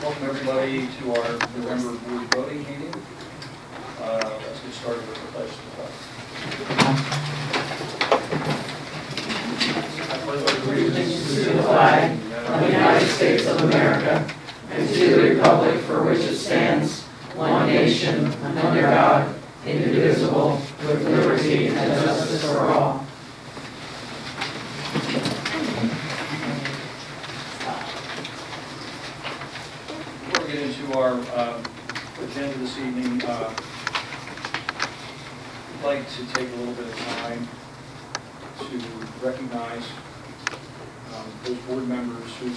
Welcome everybody to our November board voting meeting. Let's get started with the pledge to the flag. I pledge allegiance To the flag of the United States of America and to the republic for which it stands, one nation, under God, indivisible, with liberty and justice for all. Before we get into our agenda this evening, I'd like to take a little bit of time to recognize those board members who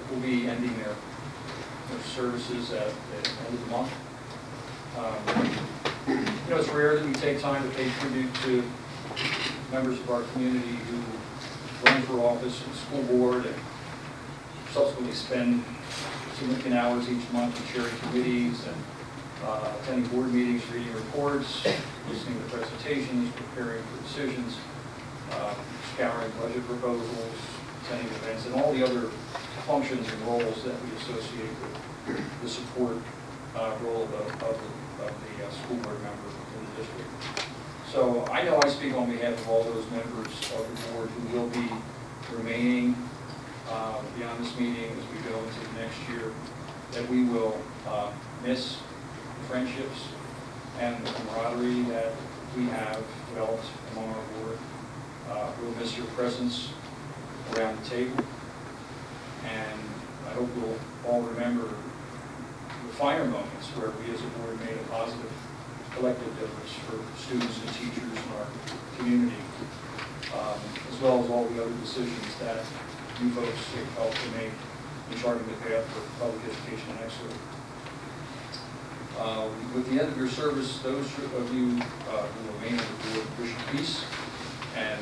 will be ending their services at the end of the month. It's rare that we take time to pay tribute to members of our community who run for office and school board and subsequently spend significant hours each month in chairing committees and attending board meetings, reading reports, listening to presentations, preparing for decisions, scouring budget proposals, attending events, and all the other functions and roles that we associate with the support role of the school board member in the district. So I know I speak on behalf of all those members of the board who will be remaining beyond this meeting as we go into the next year, that we will miss the friendships and the camaraderie that we have developed among our board. We'll miss your presence around the table, and I hope we'll all remember the finer moments where we as a board made a positive collective difference for students and teachers in our community, as well as all the other decisions that you folks have helped to make in charting the path for public education in Exeter. With the end of your service, those of you who remain on the board wish you peace and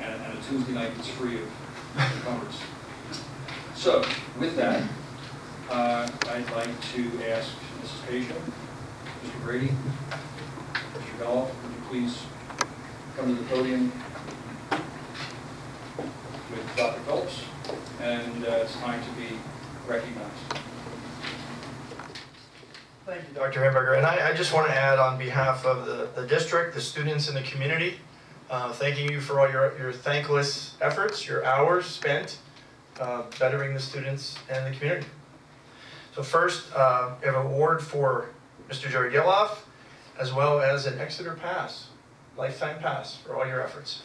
a Tuesday night that's free of encumbrance. So, with that, I'd like to ask Mrs. Pasha, Mr. Brady, Mr. Bell, would you please come to the podium with Dr. Phillips, and it's time to be recognized. Thank you, Dr. Hamburger. And I just want to add on behalf of the district, the students and the community, thanking you for all your thankless efforts, your hours spent bettering the students and the community. So first, we have an award for Mr. Jerry Giloff, as well as an Exeter pass, lifetime pass for all your efforts.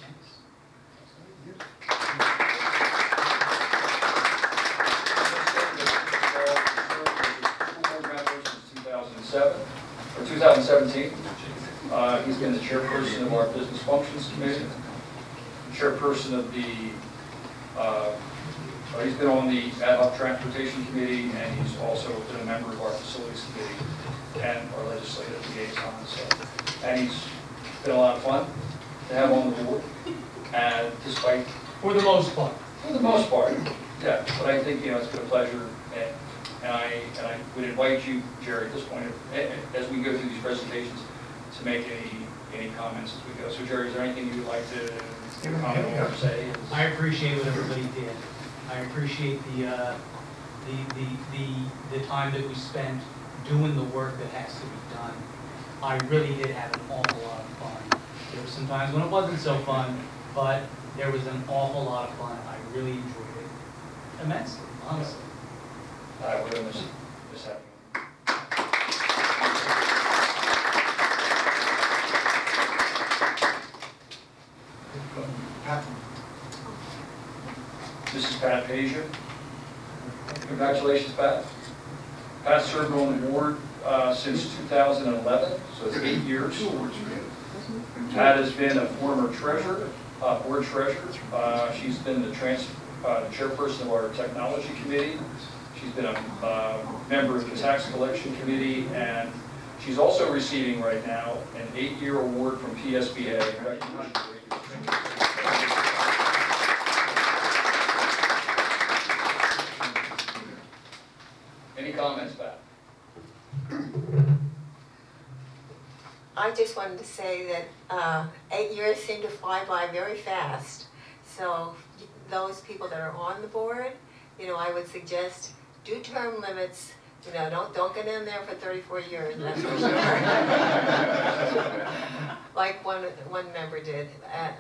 2017. He's been the chairperson of our Business Functions Committee, chairperson of the, he's been on the Ad Hoc Transportation Committee, and he's also been a member of our Facilities Committee and our Legislative Liaison. So, and he's been a lot of fun to have on the board, and despite... For the most part. For the most part, yeah. But I think, it's been a pleasure, and I would invite you, Jerry, at this point, as we go through these presentations, to make any comments as we go. So, Jerry, is there anything you would like to comment on or say? I appreciate what everybody did. I appreciate the time that we spent doing the work that has to be done. I really did have an awful lot of fun. There were some times when it wasn't so fun, but there was an awful lot of fun. I really enjoyed it immensely, honestly. I would have missed having him. Mrs. Pat Pasha. Congratulations, Pat. Pat served on the board since 2011, so it's 8 years. Pat has been a former treasurer, board treasurer. She's been the chairperson of our technology committee. She's been a member of the tax collection committee, and she's also receiving right now an 8-year award from PSBA. Any comments, Pat? I just wanted to say that 8 years seem to fly by very fast. So those people that are on the board, I would suggest do term limits, don't get in there for 34 years, that's for sure. Like one member did, and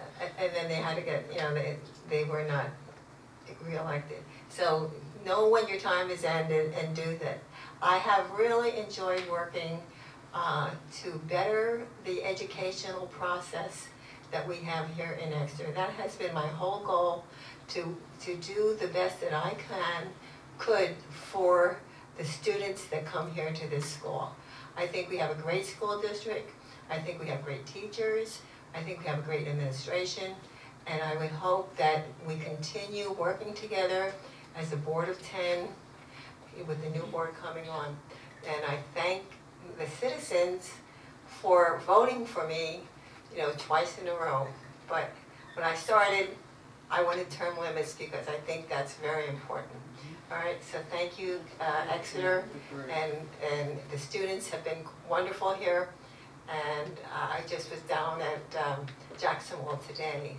then they had to get, they were not reelected. So know when your time is ended and do that. I have really enjoyed working to better the educational process that we have here in Exeter. That has been my whole goal, to do the best that I could for the students that come here to this school. I think we have a great school district. I think we have great teachers. I think we have a great administration. And I would hope that we continue working together as a board of 10 with the new board coming on. And I thank the citizens for voting for me, twice in a row. But when I started, I wanted term limits because I think that's very important. All right, so thank you, Exeter, and the students have been wonderful here. And I just was down at Jacksonville today,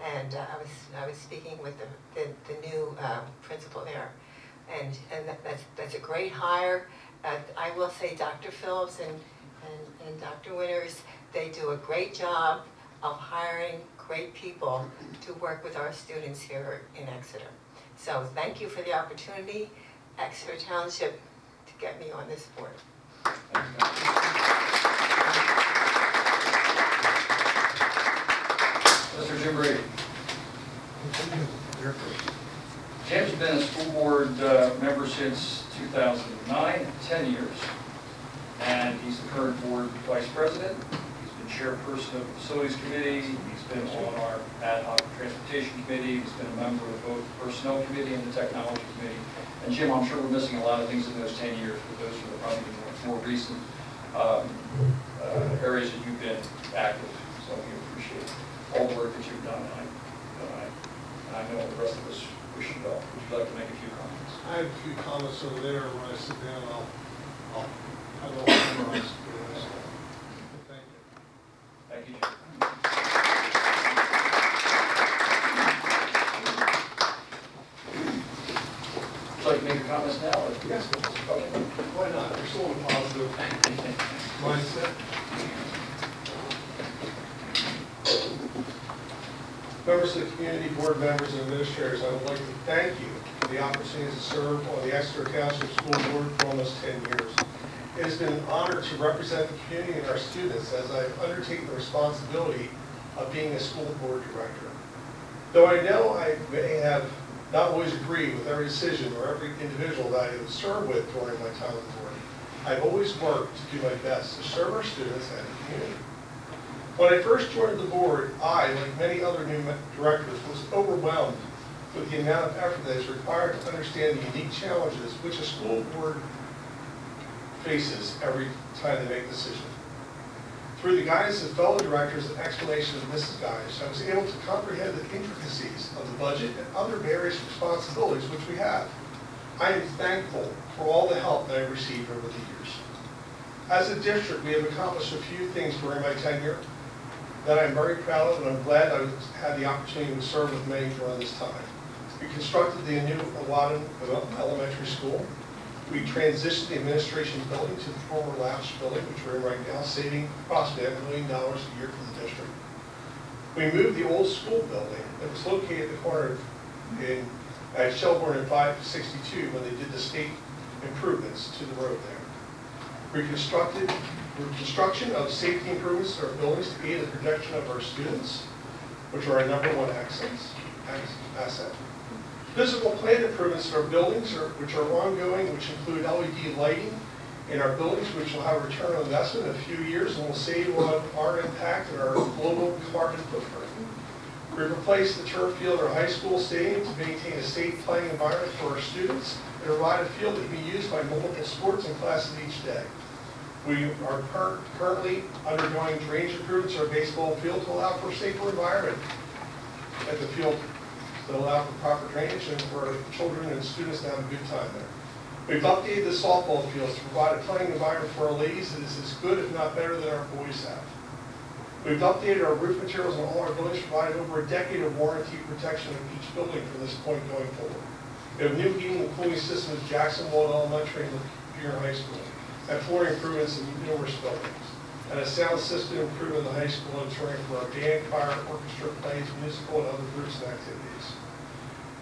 and I was speaking with the new principal there, and that's a great hire. I will say Dr. Phillips and Dr. Winters, they do a great job of hiring great people to work with our students here in Exeter. So thank you for the opportunity, Exeter Township, to get me on this board. Mr. Jim Brady. Jim's been a school board member since 2009, 10 years. And he's the current board vice president. He's been chairperson of the facilities committee. He's been on our ad hoc transportation committee. He's been a member of both the personnel committee and the technology committee. And Jim, I'm sure we're missing a lot of things in those 10 years, but those are probably the more recent areas that you've been active. So we appreciate all the work that you've done. And I know the rest of us wish you well. Would you like to make a few comments? I have a few comments over there. When I sit down, I'll have it all memorized. Thank you. Thank you, Jim. Would you like to make your comments now? Or? Yes. Okay. Why not? We're still in a positive mindset. Members of the community, board members, and administrators, I would like to thank you for the opportunity to serve on the Exeter Township School Board for almost 10 years. It has been an honor to represent the community and our students as I've undertaken the responsibility of being a school board director. Though I know I may have not always agreed with every decision or every individual that I have served with during my time on the board, I've always worked to do my best to serve our students and the community. When I first joined the board, I, like many other new directors, was overwhelmed with the amount of effort that is required to understand the unique challenges which a school board faces every time they make decisions. Through the guidance of fellow directors and explanation of Mrs. Guys, I was able to comprehend the intricacies of the budget and other various responsibilities which we have. I am thankful for all the help that I've received over the years. As a district, we have accomplished a few things during my tenure that I'm very proud of, and I'm glad I had the opportunity to serve with many during this time. We constructed the new Awadden Elementary School. We transitioned the administration building to the former Latch building, which we're in right now, saving approximately $1 million a year for the district. We moved the old school building that was located at the corner at Shelbourne and 562 when they did the state improvements to the road there. Reconstruction of safety improvements to our buildings to aid the protection of our students, which are our #1 asset. Physical plant improvements to our buildings, which are ongoing, which include LED lighting in our buildings, which will have a return on investment in a few years and will save on our impact and our global carbon footprint. We replaced the turf field at our high school stadium to maintain a safe playing environment for our students and provide a field that can be used by multiple sports and classes each day. We are currently undergoing drainage improvements to our baseball field to allow for a safer environment at the field, to allow for proper drainage and for children and students to have a good time there. We've updated the softball fields to provide a playing environment for our ladies that is as good, if not better, than our boys have. We've updated our roof materials on all our buildings, provided over a decade of warranty protection of each building from this point going forward. We have new heating and cooling systems at Jacksonville Elementary and Junior High School, and flooring improvements in numerous buildings, and a sound system improvement in the high school auditorium for our band, choir, orchestra, plays, musical, and other groups and activities.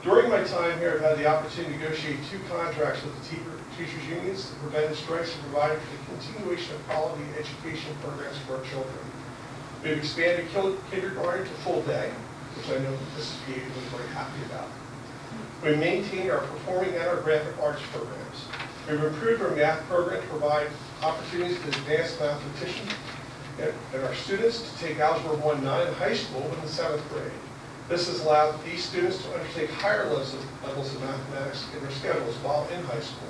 During my time here, I've had the opportunity to negotiate 2 contracts with the teachers' unions to prevent strikes and provide for the continuation of quality education programs for our children. We've expanded kindergarten to full day, which I know Mrs. P. was very happy about. We maintain our performing and our graphic arts programs. We've improved our math program to provide opportunities to advanced mathematicians and our students to take Algebra 1-9 in high school in the 7th grade. This has allowed these students to undertake higher levels of mathematics in their schedules while in high school.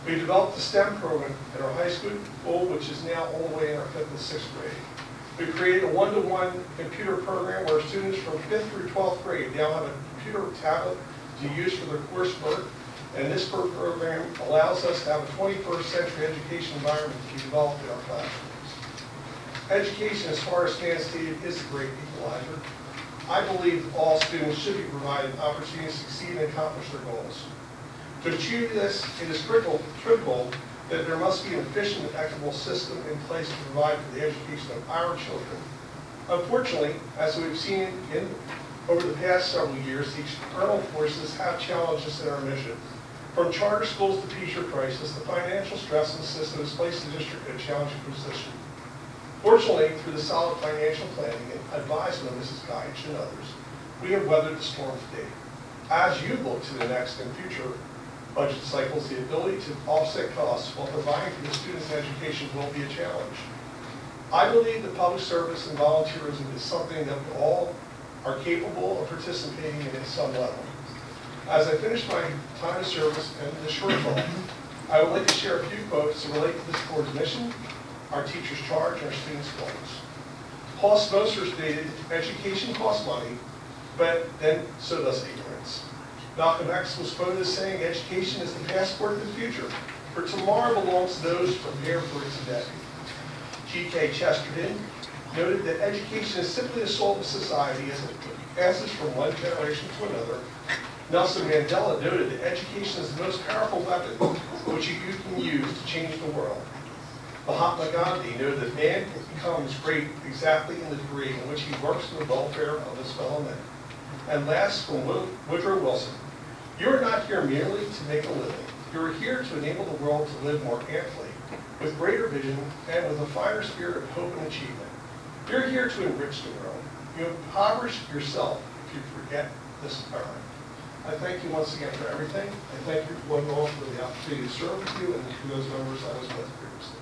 We developed the STEM program in our high school, which is now all the way in our 5th and 6th grade. We created a 1-to-1 computer program where students from 5th through 12th grade now have a computer tablet to use for their coursework, and this program allows us to have a 21st century education environment to be developed in our classrooms. Education, as far as Stan stated, is a great equalizer. I believe all students should be provided opportunities to succeed and accomplish their goals. To achieve this, it is critical that there must be an efficient and equitable system in place to provide for the education of our children. Unfortunately, as we've seen over the past several years, the external forces have challenged us in our mission. From charter schools to teacher crisis, the financial stress in the system has placed the district in a challenging position. Fortunately, through the solid financial planning and advisement of Mrs. Geich and others, we have weathered the storm to date. As you look to the next and future budget cycles, the ability to offset costs while providing for the students' education will be a challenge. I believe that public service and volunteerism is something that we all are capable of participating in at some level. As I finish my time of service and this short talk, I would like to share a few quotes that relate to this board's mission, our teachers' charge, and our students' goals. Paul Smoser stated, education costs money, but then so does ignorance. Malcolm X was quoted as saying, education is the passport to the future, for tomorrow belongs to those prepared for it today. G.K. Chesterton noted that education is simply the soul of society as it passes from one generation to another. Nelson Mandela noted that education is the most powerful weapon which you can use to change the world. Mahatma Gandhi noted that man becomes great exactly in the degree in which he works for the welfare of his fellow men. And last, from Woodrow Wilson, you are not here merely to make a living. You are here to enable the world to live more amply, with greater vision, and with a finer spirit of hope and achievement. You're here to enrich the world. You impoverish yourself if you forget this environment. I thank you once again for everything. I thank you one and all for the opportunity to serve with you and to those members I was with previously.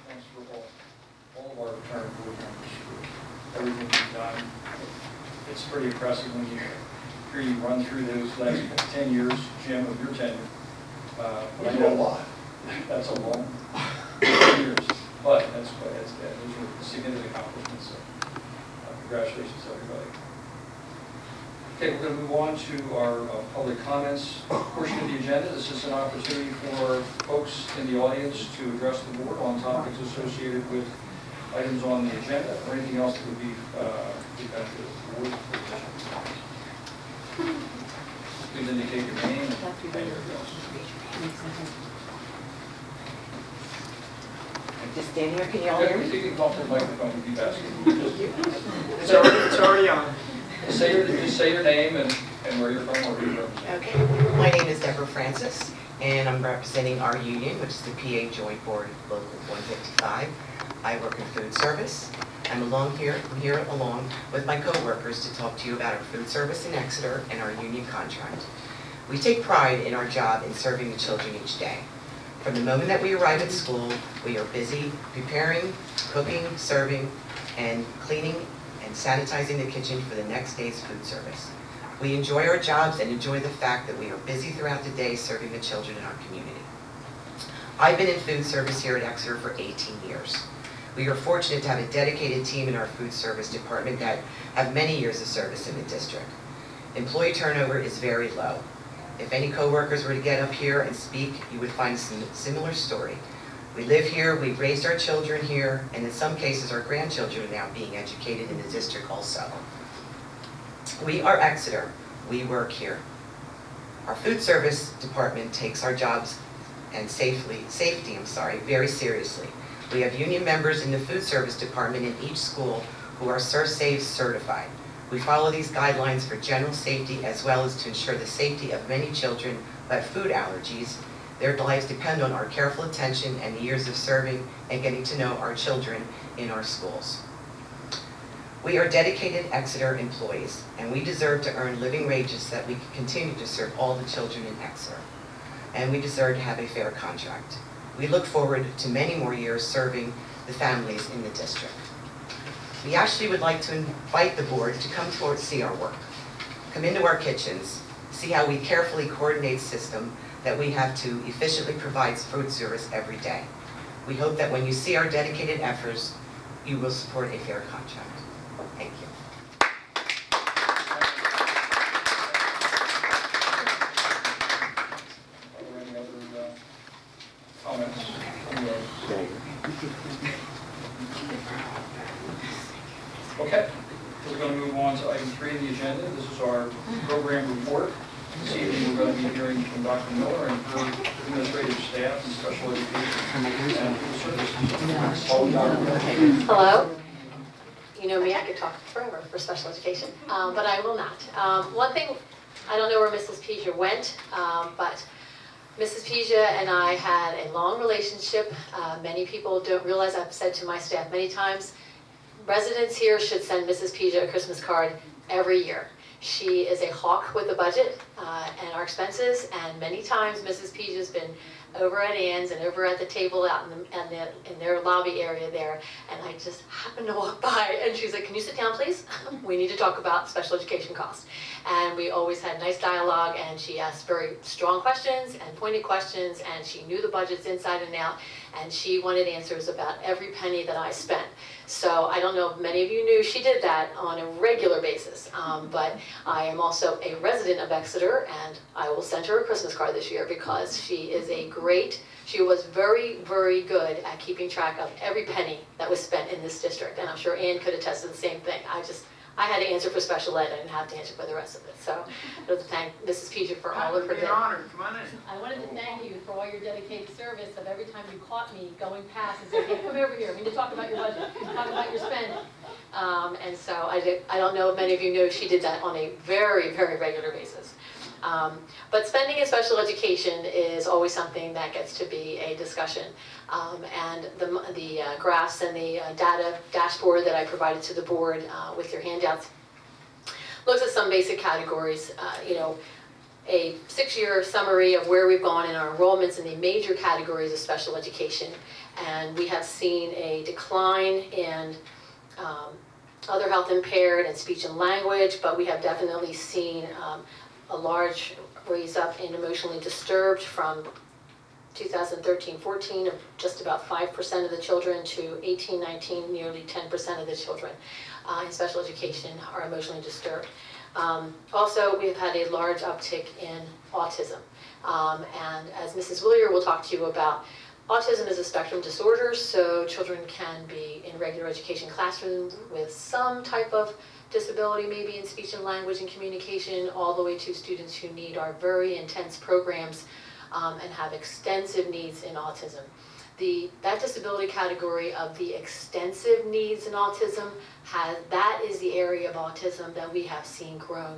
Thanks for all of our return board members for everything you've done. It's pretty impressive when you hear you run through those last 10 years, Jim, of your tenure. I know a lot. That's a long 10 years, but that's good. Those are significant accomplishments. So, congratulations, everybody. Okay, we're going to move on to our public comments portion of the agenda. This is an opportunity for folks in the audience to address the board on topics associated with items on the agenda or anything else that would be benefit of the board. Please indicate your name and your address. Just stand here, can you all hear me? If you can talk to the microphone, would be best. It's already on. Just say your name and where you're from or who you're from. Okay, my name is Deborah Francis, and I'm representing our union, which is the PA Joint Board Local 155. I work in food service. I'm here along with my co-workers to talk to you about our food service in Exeter and our union contract. We take pride in our job in serving the children each day. From the moment that we arrive at school, we are busy preparing, cooking, serving, and cleaning and sanitizing the kitchen for the next day's food service. We enjoy our jobs and enjoy the fact that we are busy throughout the day serving the children in our community. I've been in food service here at Exeter for 18 years. We are fortunate to have a dedicated team in our food service department that have many years of service in the district. Employee turnover is very low. If any coworkers were to get up here and speak, you would find a similar story. We live here, we've raised our children here, and in some cases our grandchildren are now being educated in the district also. We are Exeter, we work here. Our food service department takes our jobs and safety, very seriously. We have union members in the food service department in each school who are ServSafe certified. We follow these guidelines for general safety as well as to ensure the safety of many children who have food allergies. Their lives depend on our careful attention and the years of serving and getting to know our children in our schools. We are dedicated Exeter employees, and we deserve to earn living wages so that we can continue to serve all the children in Exeter. And we deserve to have a fair contract. We look forward to many more years serving the families in the district. We actually would like to invite the board to come to see our work. Come into our kitchens, see how we carefully coordinate system that we have to efficiently provide food service every day. We hope that when you see our dedicated efforts, you will support a fair contract. Thank you. Are there any other comments? Okay, we're going to move on to item 3 of the agenda. This is our program report. This evening we're going to be hearing from Dr. Miller and her administrative staff and special education and food services. Hello. You know me, I could talk forever for special education, but I will not. One thing, I don't know where Mrs. Peja went, but Mrs. Peja and I had a long relationship. Many people don't realize, I've said to my staff many times, residents here should send Mrs. Peja a Christmas card every year. She is a hawk with the budget and our expenses, and many times Mrs. Peja has been over at Ann's and over at the table out in their lobby area there, and I just happened to walk by and she's like, can you sit down please? We need to talk about special education costs. And we always had nice dialogue, and she asked very strong questions and pointed questions, and she knew the budgets inside and out, and she wanted answers about every penny that I spent. So I don't know if many of you knew she did that on a regular basis, but I am also a resident of Exeter, and I will send her a Christmas card this year because she is she was very, very good at keeping track of every penny that was spent in this district, and I'm sure Ann could attest to the same thing. I had to answer for special ed, I didn't have to answer for the rest of it. So I'd like to thank Mrs. Peja for all of her. You're honored, come on in. I wanted to thank you for all your dedicated service of every time you caught me going past and said, hey, come over here, we need to talk about your budget, talk about your spending. And so I don't know if many of you know she did that on a very, very regular basis. But spending in special education is always something that gets to be a discussion. And the graphs and the data dashboard that I provided to the board with your handouts looks at some basic categories. A 6-year summary of where we've gone in our enrollments in the major categories of special education. And we have seen a decline in other health impaired and speech and language, but we have definitely seen a large raise up in emotionally disturbed from 2013-14 of just about 5% of the children to 18-19, nearly 10% of the children in special education are emotionally disturbed. Also, we've had a large uptick in autism. And as Mrs. Willier will talk to you about, autism is a spectrum disorder, so children can be in regular education classrooms with some type of disability, maybe in speech and language and communication, all the way to students who need our very intense programs and have extensive needs in autism. That disability category of the extensive needs in autism, that is the area of autism that we have seen grown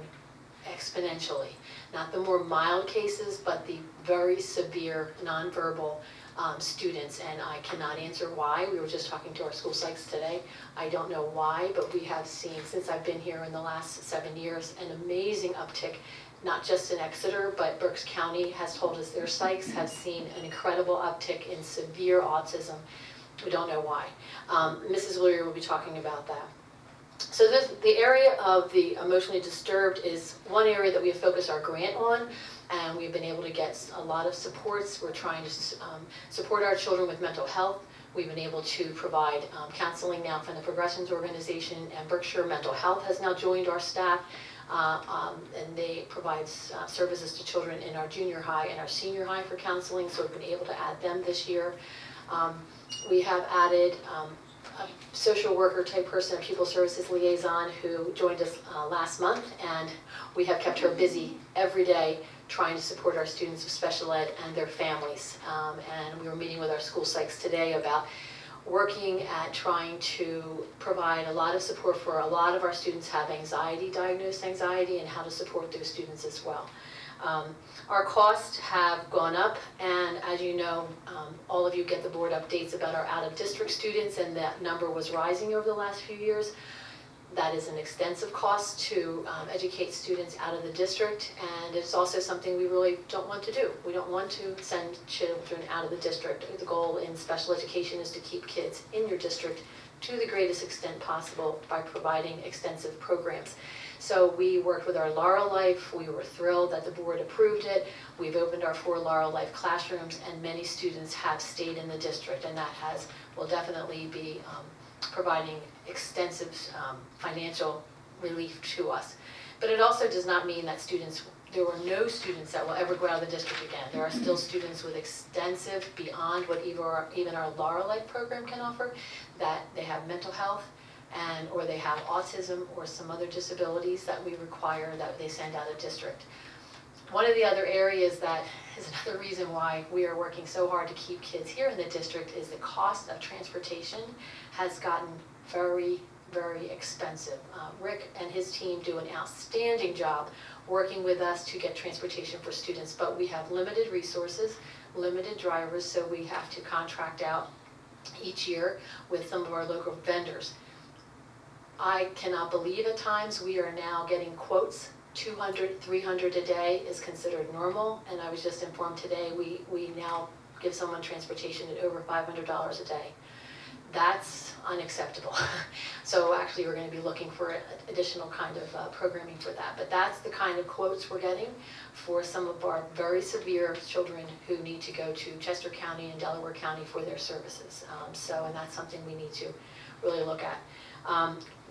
exponentially. Not the more mild cases, but the very severe nonverbal students, and I cannot answer why. We were just talking to our school psychs today. I don't know why, but we have seen, since I've been here in the last 7 years, an amazing uptick, not just in Exeter, but Berks County has told us their psychs have seen an incredible uptick in severe autism. We don't know why. Mrs. Willier will be talking about that. So the area of the emotionally disturbed is one area that we have focused our grant on, and we've been able to get a lot of supports. We're trying to support our children with mental health. We've been able to provide counseling now from the Progressions Organization, and Berkshire Mental Health has now joined our staff, and they provide services to children in our junior high and our senior high for counseling, so we've been able to add them this year. We have added a social worker type person, a pupil services liaison who joined us last month, and we have kept her busy every day trying to support our students with special ed and their families. And we were meeting with our school psychs today about working at trying to provide a lot of support for a lot of our students have diagnosed anxiety, and how to support those students as well. Our costs have gone up, and as you know, all of you get the board updates about our out-of-district students, and that number was rising over the last few years. That is an extensive cost to educate students out of the district, and it's also something we really don't want to do. We don't want to send children out of the district. The goal in special education is to keep kids in your district to the greatest extent possible by providing extensive programs. So we worked with our Laurel Life. We were thrilled that the board approved it. We've opened our 4 Laurel Life classrooms, and many students have stayed in the district, and that will definitely be providing extensive financial relief to us. But it also does not mean that there were no students that will ever go out of the district again. There are still students with extensive, beyond what even our Laurel Life program can offer, that they have mental health, or they have autism or some other disabilities that we require that they send out of district. One of the other areas that is another reason why we are working so hard to keep kids here in the district is the cost of transportation has gotten very, very expensive. Rick and his team do an outstanding job working with us to get transportation for students, but we have limited resources, limited drivers, so we have to contract out each year with some of our local vendors. I cannot believe at times we are now getting quotes. 200, 300 a day is considered normal, and I was just informed today we now give someone transportation at over $500 a day. That's unacceptable. So actually we're going to be looking for additional kind of programming for that. But that's the kind of quotes we're getting for some of our very severe children who need to go to Chester County and Delaware County for their services. And that's something we need to really look at.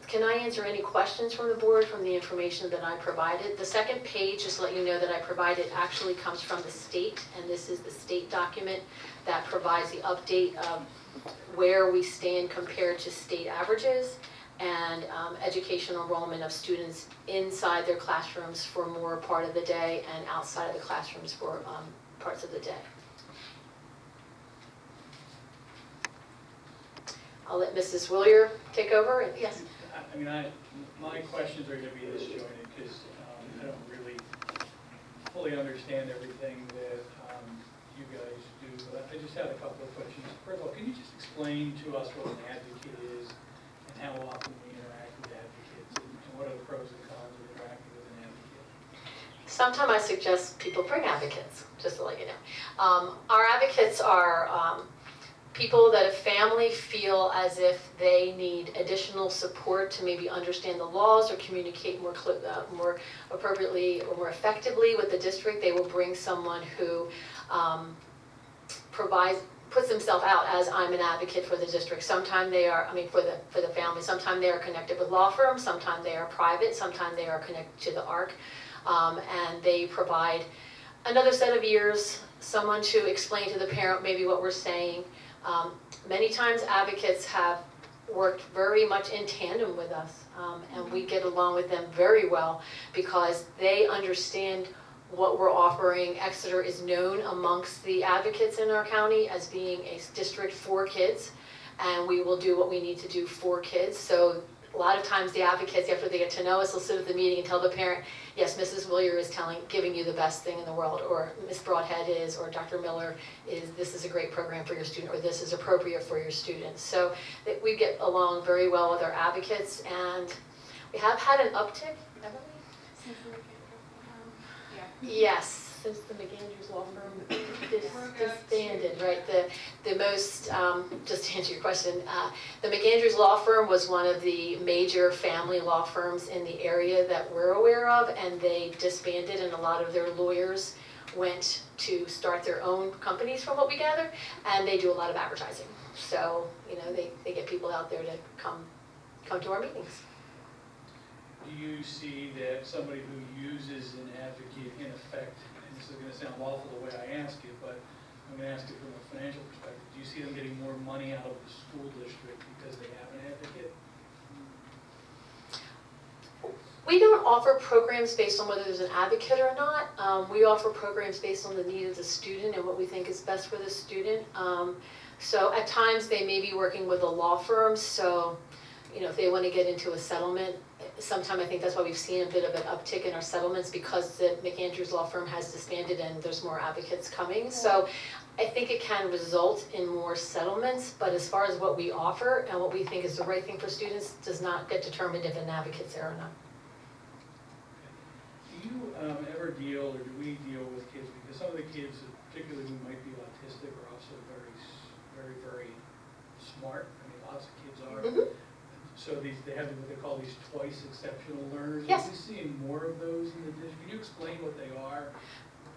Can I answer any questions from the board from the information that I provided? The second page, just to let you know that I provided, actually comes from the state, and this is the state document that provides the update of where we stand compared to state averages and educational enrollment of students inside their classrooms for more part of the day and outside of the classrooms for parts of the day. I'll let Mrs. Willier take over. Yes. I mean, my questions are going to be disjointed because I don't really fully understand everything that you guys do, but I just had a couple of questions. First of all, can you just explain to us what an advocate is and how often we interact with advocates, and what are the pros and cons of interacting with an advocate? Sometimes I suggest people bring advocates, just to let you know. Our advocates are people that a family feel as if they need additional support to maybe understand the laws or communicate more appropriately or more effectively with the district. They will bring someone who puts themselves out as, I'm an advocate for the district. Sometimes they are, for the family, sometimes they are connected with law firms, sometimes they are private, sometimes they are connected to the ARC, and they provide another set of ears, someone to explain to the parent maybe what we're saying. Many times advocates have worked very much in tandem with us, and we get along with them very well because they understand what we're offering. Exeter is known amongst the advocates in our county as being a district for kids, and we will do what we need to do for kids. So a lot of times the advocates, after they get to know us, will sit at the meeting and tell the parent, yes, Mrs. Willier is giving you the best thing in the world, or Ms. Broadhead is, or Dr. Miller is, this is a great program for your student, or this is appropriate for your students. So we get along very well with our advocates, and we have had an uptick, haven't we? Yes, since the McAndrews Law Firm disbanded, right? The most, just to answer your question, the McAndrews Law Firm was one of the major family law firms in the area that we're aware of, and they disbanded, and a lot of their lawyers went to start their own companies from what we gather, and they do a lot of advertising. So, they get people out there to come to our meetings. Do you see that somebody who uses an advocate in effect, and this is going to sound awful the way I ask it, but I'm gonna ask you from a financial perspective, do you see them getting more money out of the school district because they have an advocate? We don't offer programs based on whether there's an advocate or not. We offer programs based on the need of the student and what we think is best for the student. So at times they may be working with a law firm, so if they want to get into a settlement, sometimes I think that's why we've seen a bit of an uptick in our settlements, because the McAndrews law firm has disbanded and there's more advocates coming. So I think it can result in more settlements, but as far as what we offer and what we think is the right thing for students does not get determined if an advocate's there or not. Do you ever deal, or do we deal with kids, because some of the kids, particularly who might be autistic, are also very smart. I mean, lots of kids are. Mhm. So they have what they call these twice exceptional learners. Yes. Are we seeing more of those in the district? Can you explain what they are?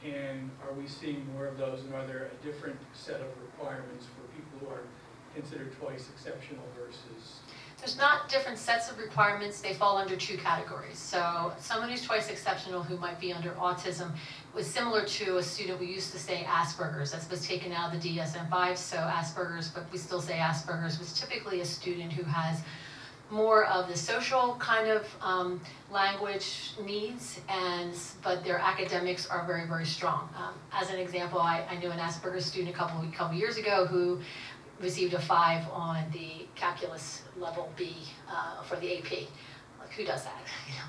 And are we seeing more of those? And are there a different set of requirements for people who are considered twice exceptional versus? There's not different sets of requirements, they fall under two categories. So someone who's twice exceptional who might be under autism was similar to a student we used to say Asperger's. That was taken out of the DSM-5, so Asperger's, but we still say Asperger's, was typically a student who has more of the social kind of language needs, but their academics are very strong. As an example, I knew an Asperger's student a couple years ago who received a 5 on the calculus level B for the AP. Like, who does that?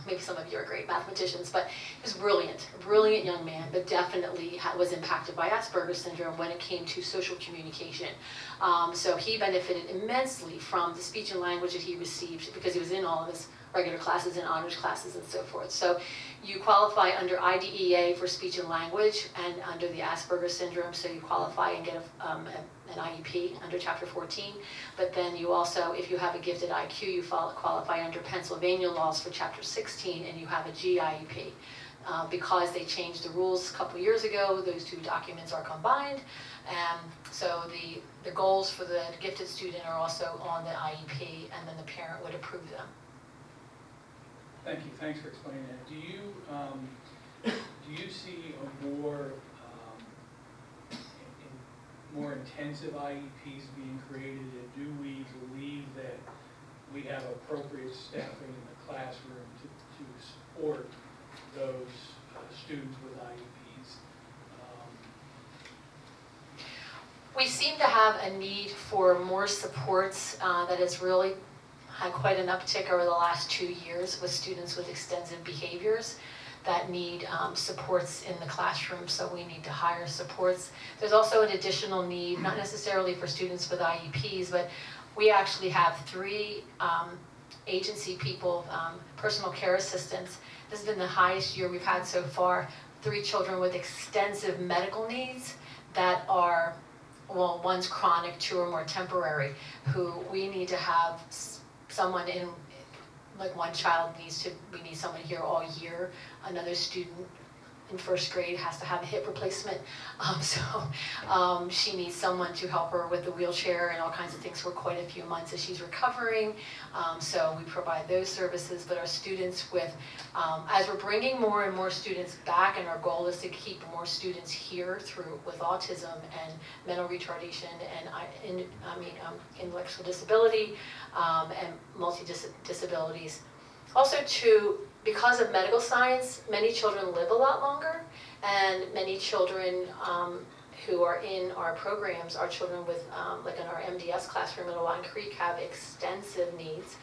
Maybe some of you are great mathematicians, but he was a brilliant young man, but definitely was impacted by Asperger's syndrome when it came to social communication. So he benefited immensely from the speech and language that he received because he was in all of his regular classes and honors classes and so forth. So you qualify under IDEA for speech and language and under the Asperger's syndrome, so you qualify and get an IEP under Chapter 14. But then you also, if you have a gifted IQ, you qualify under Pennsylvania laws for Chapter 16 and you have a GIEP. Because they changed the rules a couple years ago, those two documents are combined. And so the goals for the gifted student are also on the IEP, and then the parent would approve them. Thank you. Thanks for explaining that. Do you see a more intensive IEPs being created, and do we believe that we have appropriate staffing in the classroom to support those students with IEPs? We seem to have a need for more supports that has really had quite an uptick over the last 2 years with students with extensive behaviors that need supports in the classroom, so we need to hire supports. There's also an additional need, not necessarily for students with IEPs, but we actually have 3 agency people, personal care assistants. This has been the highest year we've had so far. 3 children with extensive medical needs that are, well, one's chronic, 2 are more temporary, who we need to have someone in, like one child we need someone here all year. Another student in 1st grade has to have a hip replacement. She needs someone to help her with the wheelchair and all kinds of things for quite a few months as she's recovering. So we provide those services, but our students as we're bringing more and more students back, and our goal is to keep more students here with autism and mental retardation and intellectual disability and multi-disabilities. Also because of medical science, many children live a lot longer, and many children who are in our programs, our children with, like in our MDS classroom at Alon Creek, have extensive needs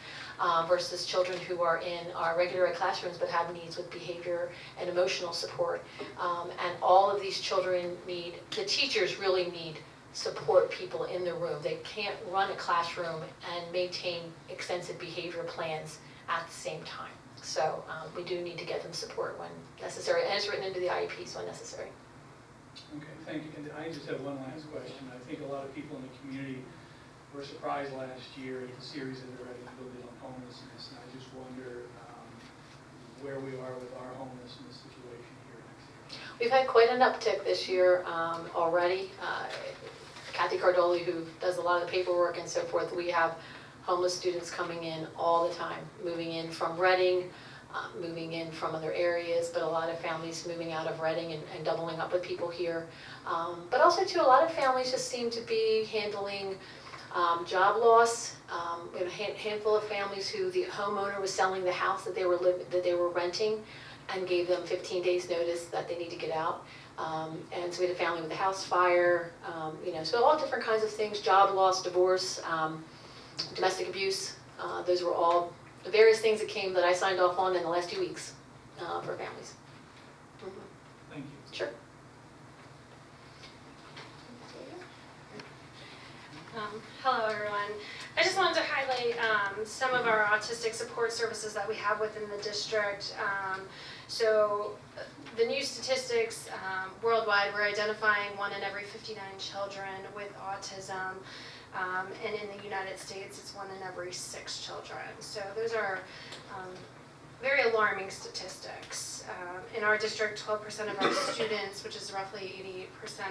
versus children who are in our regular classrooms but have needs with behavior and emotional support. And all of these children the teachers really need support people in the room. They can't run a classroom and maintain extensive behavior plans at the same time. So we do need to get them support when necessary, and it's written into the IEPs when necessary. Okay, thank you. And I just have one last question. I think a lot of people in the community were surprised last year at the series that they're ready to build on homelessness, and I just wonder where we are with our homelessness situation here next year. We've had quite an uptick this year already. Kathy Cardoli, who does a lot of the paperwork and so forth, we have homeless students coming in all the time, moving in from Reading, moving in from other areas, but a lot of families moving out of Reading and doubling up with people here. But also too, a lot of families just seem to be handling job loss. We have a handful of families who the homeowner was selling the house that they were renting and gave them 15 days notice that they need to get out. And so we had a family with a house fire, so all different kinds of things, job loss, divorce, domestic abuse. Those were all the various things that I signed off on in the last 2 weeks for families. Thank you. Sure. Hello, everyone. I just wanted to highlight some of our autistic support services that we have within the district. So the new statistics worldwide, we're identifying 1 in every 59 children with autism. And in the United States, it's 1 in every 6 children. So those are very alarming statistics. In our district, 12% of our students, which is roughly 88%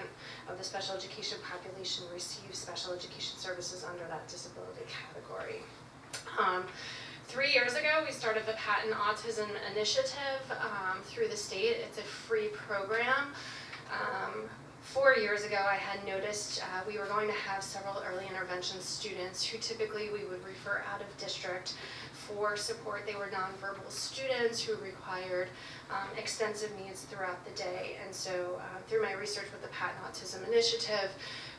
of the special education population, receive special education services under that disability category. 3 years ago, we started the Patent Autism Initiative through the state. It's a free program. 4 years ago, I had noticed we were going to have several early intervention students who typically we would refer out of district for support. They were nonverbal students who required extensive needs throughout the day. And so through my research with the Patent Autism Initiative,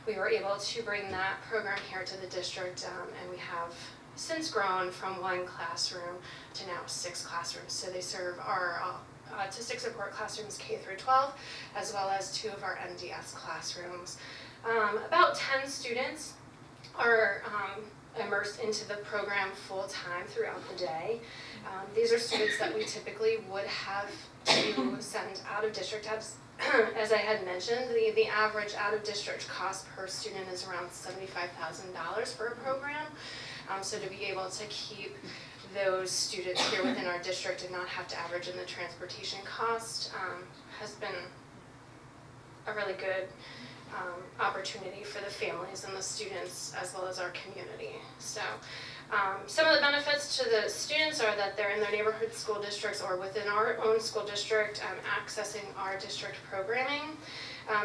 we were able to bring that program here to the district, and we have since grown from 1 classroom to now 6 classrooms. So they serve our autistic support classrooms K through 12, as well as 2 of our MDS classrooms. About 10 students are immersed into the program full-time throughout the day. These are students that we typically would have to send out of district. As I had mentioned, the average out-of-district cost per student is around $75,000 for a program. So to be able to keep those students here within our district and not have to average in the transportation cost has been a really good opportunity for the families and the students as well as our community. So some of the benefits to the students are that they're in their neighborhood school districts or within our own school district accessing our district programming.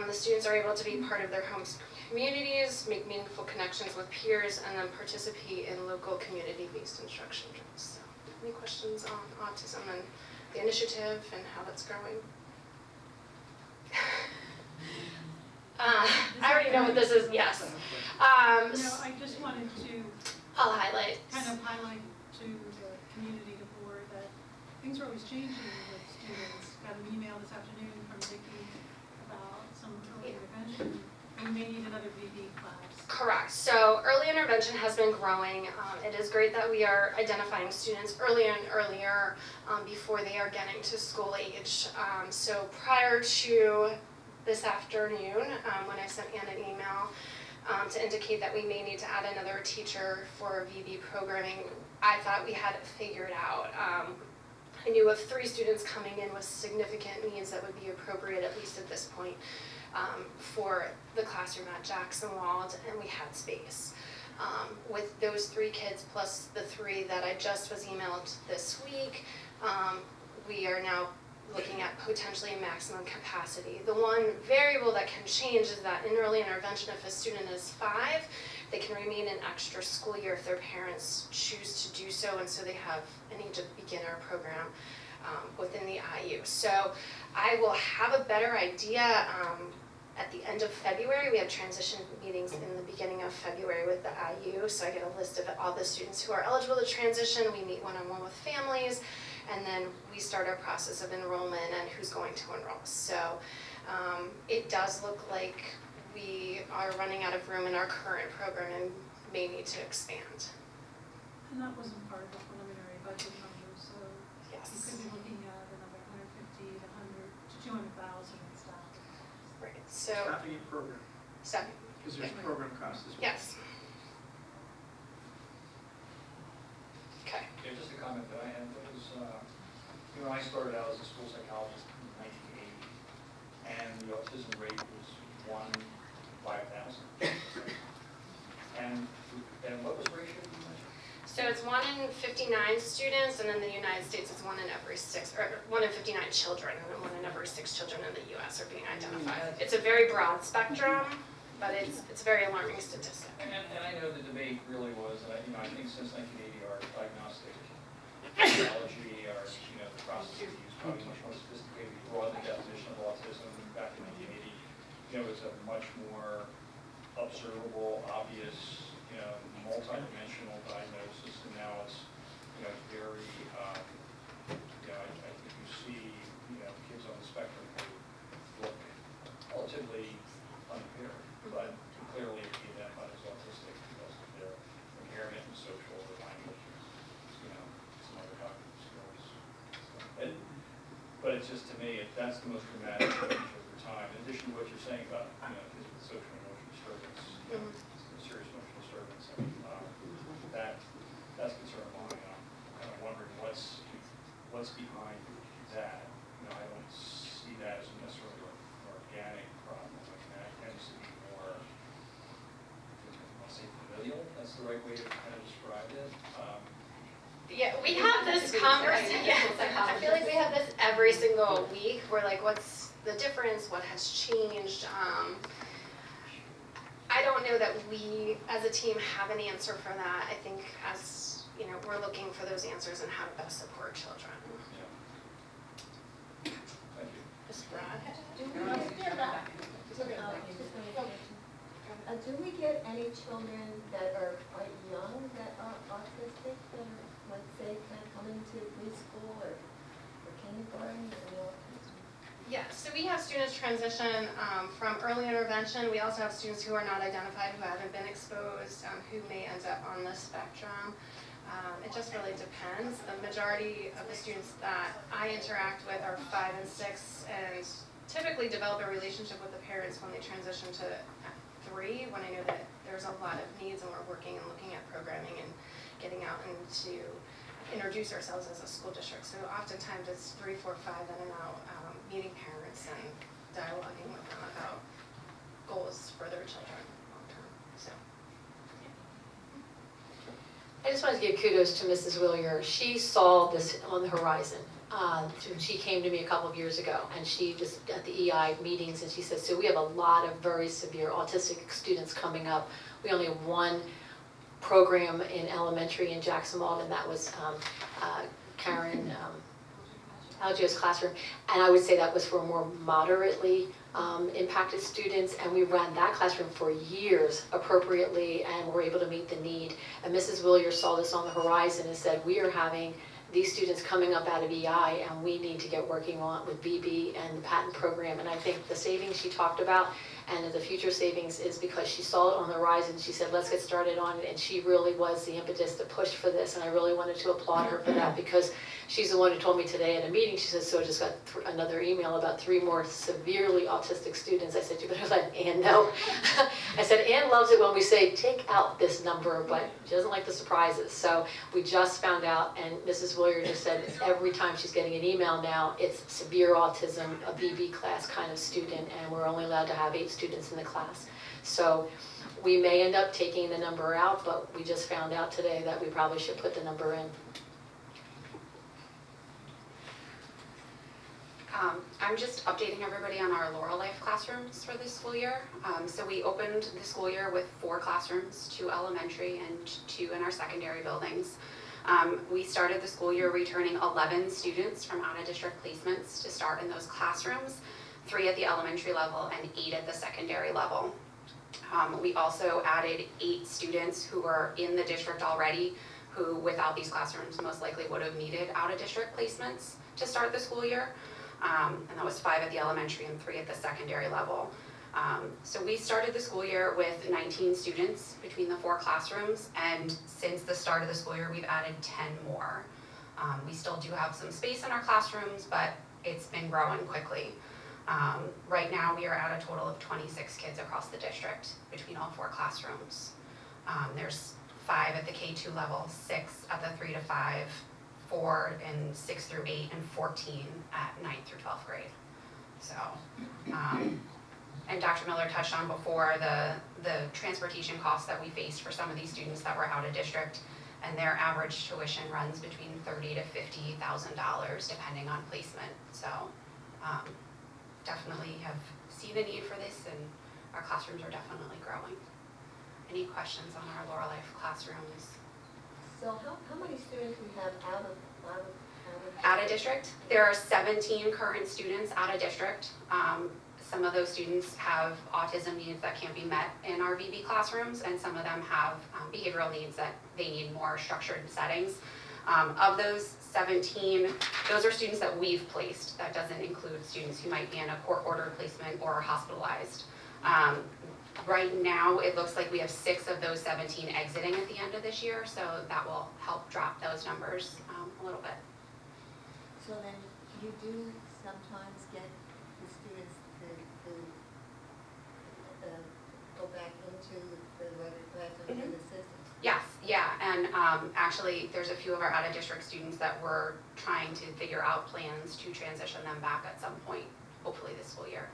The students are able to be part of their home communities, make meaningful connections with peers, and then participate in local community-based instruction drills. So, any questions on autism and the initiative and how that's growing? I already know what this is, yes. No, I just wanted to I'll highlight. kind of highlight to the community, the board, that things are always changing with students. Got an email this afternoon from Vicki about some early intervention. We may need another VB class. Correct. So early intervention has been growing. It is great that we are identifying students earlier and earlier before they are getting to school age. So prior to this afternoon, when I sent Ann an email to indicate that we may need to add another teacher for VB programming, I thought we had it figured out. I knew of 3 students coming in with significant needs that would be appropriate, at least at this point, for the classroom at Jackson Wald, and we had space. With those 3 kids plus the 3 that I just was emailed this week, we are now looking at potentially maximum capacity. The one variable that can change is that in early intervention, if a student is 5, they can remain in extra school year if their parents choose to do so, and so they have an age of beginner program within the IU. So I will have a better idea at the end of February. We have transition meetings in the beginning of February with the IU, so I get a list of all the students who are eligible to transition. We meet one-on-one with families, and then we start our process of enrollment and who's going to enroll. So it does look like we are running out of room in our current program and may need to expand. And that wasn't part of the preliminary budget numbers, so you Yes. could be looking at another 150 to 100 to 200,000 in staff. Right. So Staffing and program, second. because there's program costs as well. Yes. Okay. Yeah, just a comment that I had, that was, I started out as a school psychologist in 1980, and the autism rate was 1 in 5,000. And what was the ratio you mentioned? So it's 1 in 59 students, and in the United States, it's 1 in every 6, or 1 in 59 children, and then 1 in every 6 children in the US are being identified. It's a very broad spectrum, but it's a very alarming statistic. And I know the debate really was, and I think since 1980, our diagnostic technology, the process we use probably much more sophisticated. We broadened the definition of autism back in 1980. It's a much more observable, obvious, multi-dimensional diagnosis, and now it's, very, I think you see, kids on the spectrum who look relatively unimpaired, but clearly be identified as autistic because of their impairment in social or language, some other cognitive skills. But it's just, to me, that's the most dramatic change over time. In addition to what you're saying about, kids with social and emotional disturbance, serious emotional disturbance, that's concern of mine. I'm kind of wondering what's behind that. I don't see that as necessarily an organic problem. That tends to be more, I'll say familial. That's the right way to kind of describe it. Yeah, we have this conversation. Yeah, I feel like we have this every single week. We're like, what's the difference? What has changed? I don't know that we, as a team, have an answer for that. I think as, we're looking for those answers and how to best support children. Yeah. Thank you. Ms. Brad? Do we get any children that are quite young that are autistic that are, let's say, kind of come into preschool or kindergarten or Yeah, so we have students transition from early intervention. We also have students who are not identified, who haven't been exposed, who may end up on the spectrum. It just really depends. The majority of the students that I interact with are 5 and 6 and typically develop a relationship with the parents when they transition to 3, when I know that there's a lot of needs and we're working and looking at programming and getting out and to introduce ourselves as a school district. So oftentimes it's 3, 4, 5 in and out, meeting parents and dialoguing with them about goals for their children long term. So. I just wanted to give kudos to Mrs. Willier. She saw this on the horizon. She came to me a couple of years ago, and she just at the EI meetings, and she said, so we have a lot of very severe autistic students coming up. We only have one program in elementary in Jackson Mall, and that was Karen Algio's classroom. And I would say that was for more moderately impacted students, and we ran that classroom for years appropriately and were able to meet the need. And Mrs. Willier saw this on the horizon and said, we are having these students coming up out of EI, and we need to get working on with BB and the patent program. And I think the savings she talked about and the future savings is because she saw it on the horizon. She said, let's get started on it, and she really was the impetus to push for this, and I really wanted to applaud her for that, because she's the one who told me today at a meeting, she said, so I just got another email about 3 more severely autistic students. I said, you better let Ann know. I said, Ann loves it when we say, take out this number, but she doesn't like the surprises. So we just found out, and Mrs. Willier just said every time she's getting an email now, it's severe autism, a BB class kind of student, and we're only allowed to have 8 students in the class. So we may end up taking the number out, but we just found out today that we probably should put the number in. I'm just updating everybody on our Laurel Life classrooms for this school year. So we opened the school year with 4 classrooms, 2 elementary and 2 in our secondary buildings. We started the school year returning 11 students from out-of-district placements to start in those classrooms, 3 at the elementary level and 8 at the secondary level. We also added 8 students who were in the district already, who without these classrooms most likely would have needed out-of-district placements to start the school year. And that was 5 at the elementary and 3 at the secondary level. So we started the school year with 19 students between the 4 classrooms, and since the start of the school year, we've added 10 more. We still do have some space in our classrooms, but it's been growing quickly. Right now, we are at a total of 26 kids across the district between all 4 classrooms. There's 5 at the K2 level, 6 at the 3 to 5, 4 in 6 through 8, and 14 at 9th through 12th grade. So, and Dr. Miller touched on before the transportation costs that we faced for some of these students that were out of district. and their average tuition runs between $30,000 to $50,000 depending on placement. So definitely have seen a need for this, and our classrooms are definitely growing. Any questions on our Laurel Life classrooms? So how many students we have out of Out of district, there are 17 current students out of district. Some of those students have autism needs that can't be met in our VB classrooms, and some of them have behavioral needs that they need more structured settings. Of those 17, those are students that we've placed. That doesn't include students who might be in a court-ordered placement or hospitalized. Right now, it looks like we have 6 of those 17 exiting at the end of this year, so that will help drop those numbers a little bit. So then you do sometimes get the students to go back into the regular classroom in the system? Yes, yeah, and actually, there's a few of our out-of-district students that we're trying to figure out plans to transition them back at some point, hopefully this school year.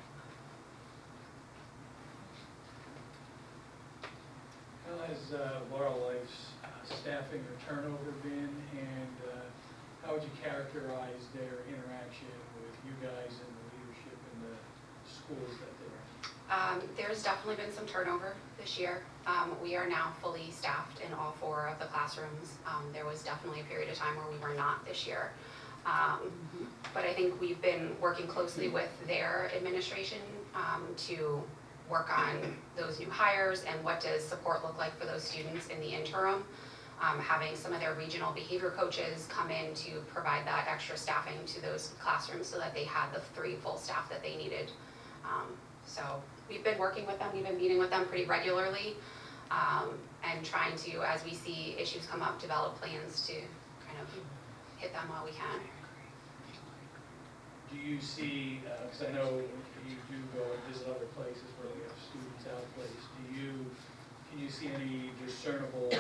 How has Laurel Life's staffing or turnover been, and how would you characterize their interaction with you guys and the leadership in the schools that they're in? There's definitely been some turnover this year. We are now fully staffed in all 4 of the classrooms. There was definitely a period of time where we were not this year. But I think we've been working closely with their administration to work on those new hires and what does support look like for those students in the interim. Having some of their regional behavior coaches come in to provide that extra staffing to those classrooms so that they had the 3 full staff that they needed. So we've been working with them, we've been meeting with them pretty regularly, and trying to, as we see issues come up, develop plans to kind of hit them while we can. Do you see, because I know you do go and visit other places where we have students outplaced, can you see any discernible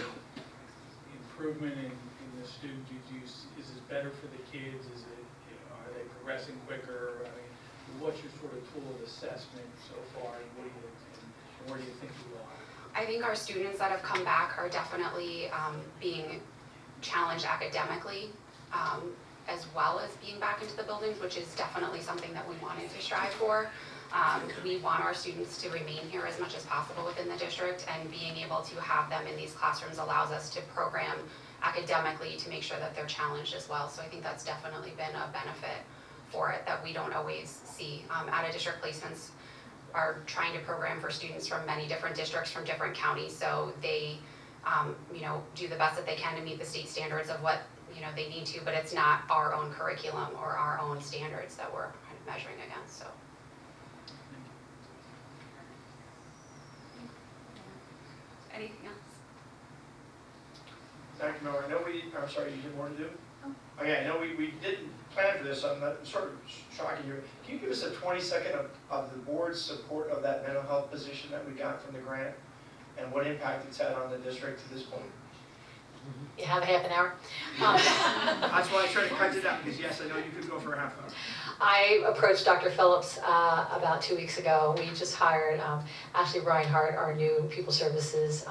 improvement in the student? Is this better for the kids? Is it, are they progressing quicker? I mean, what's your sort of tool of assessment so far, and where do you think you are? I think our students that have come back are definitely being challenged academically, as well as being back into the buildings, which is definitely something that we wanted to strive for. We want our students to remain here as much as possible within the district, and being able to have them in these classrooms allows us to program academically to make sure that they're challenged as well. So I think that's definitely been a benefit for it that we don't always see. Out-of-district placements are trying to program for students from many different districts from different counties, so they do the best that they can to meet the state standards of what they need to, but it's not our own curriculum or our own standards that we're kind of measuring against. So. Anything else? Thank you, Melanie. I know I'm sorry, you had more to do? Okay, I know we didn't plan for this, I'm sort of shocking you. Can you give us a 20-second of the board's support of that mental health position that we got from the grant, and what impact it's had on the district to this point? You have a half an hour? That's why I tried to cut it out, because yes, I know you could go for a half hour. I approached Dr. Phillips about 2 weeks ago. We just hired Ashley Reinhardt, our new People Services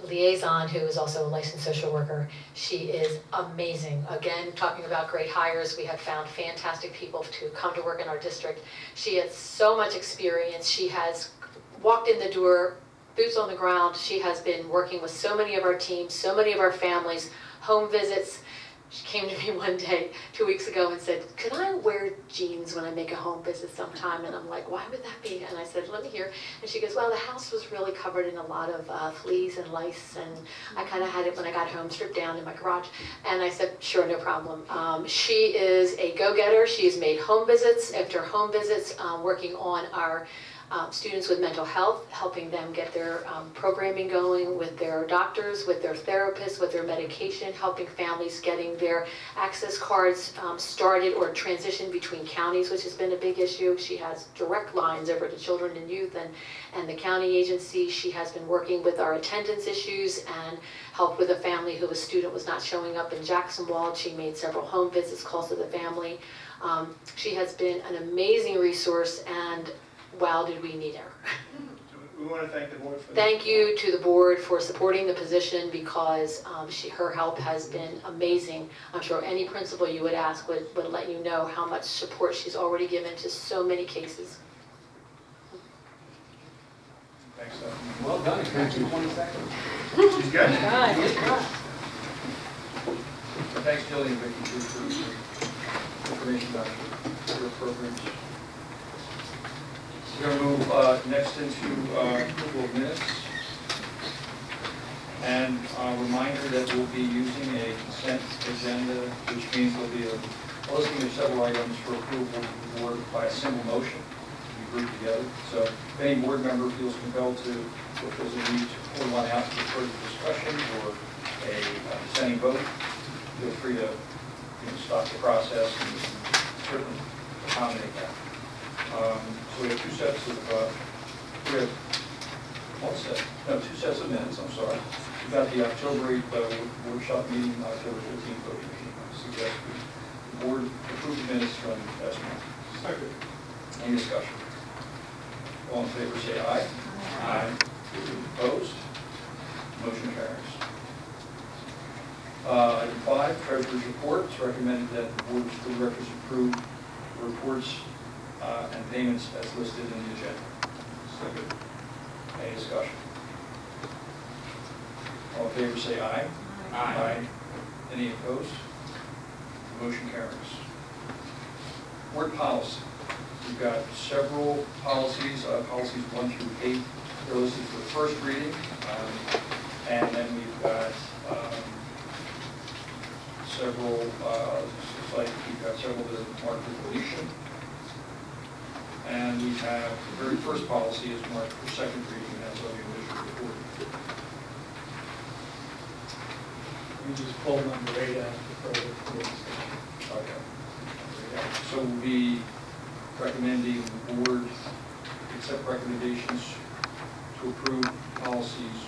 liaison, who is also a licensed social worker. She is amazing. Again, talking about great hires, we have found fantastic people to come to work in our district. She has so much experience. She has walked in the door, boots on the ground. She has been working with so many of our teams, so many of our families, home visits. She came to me one day 2 weeks ago and said, "Could I wear jeans when I make a home visit sometime?" And I'm like, "Why would that be?" And I said, "Let me hear." And she goes, "Well, the house was really covered in a lot of fleas and lice, and I kind of had it when I got home stripped down in my garage." And I said, "Sure, no problem." She is a go-getter. She's made home visits after home visits, working on our students with mental health, helping them get their programming going with their doctors, with their therapists, with their medication, helping families getting their access cards started or transitioned between counties, which has been a big issue. She has direct lines over to children and youth and the county agency. She has been working with our attendance issues and helped with a family who a student was not showing up in Jacksonwald. She made several home visits, calls to the family. She has been an amazing resource, and wow, did we need her. We want to thank the board for that. Thank you to the board for supporting the position because her help has been amazing. I'm sure any principal you would ask would let you know how much support she's already given to so many cases. Thanks, Stephanie. Well done, exactly 20 seconds. She's good. Thanks, Jillian and Vicki, for information about your programs. We're going to move next into approval of minutes. And a reminder that we'll be using a consent agenda, which means there'll be a listing of several items for approval of the board by a single motion to be grouped together. So if any board member feels compelled to, or feels a need to pull one out for further discussion or a dissenting vote, feel free to stop the process and certainly accommodate that. So we have two sets of, two sets of minutes, I'm sorry. We've got the October 8th workshop meeting, October 15th voting meeting. I suggest the board approve the minutes from last month. Second. Any discussion? All in favor say aye. Aye. Opposed? Motion carries. Item 5, Treasurer's Report. It's recommended that the Board of School Directors approve the reports and payments as listed in the agenda. Second. Any discussion? All in favor say aye. Aye. Any opposed? Motion carries. Board policy. We've got several policies, policies 1 through 8. They're listed for the first reading. And then we've got several, looks like we've got several that are marked for deletion. And we have the very first policy is marked for second reading, and that's on the initial report. We just pulled number 8 out for further discussion. Okay. So we'll be recommending the board accept recommendations to approve policies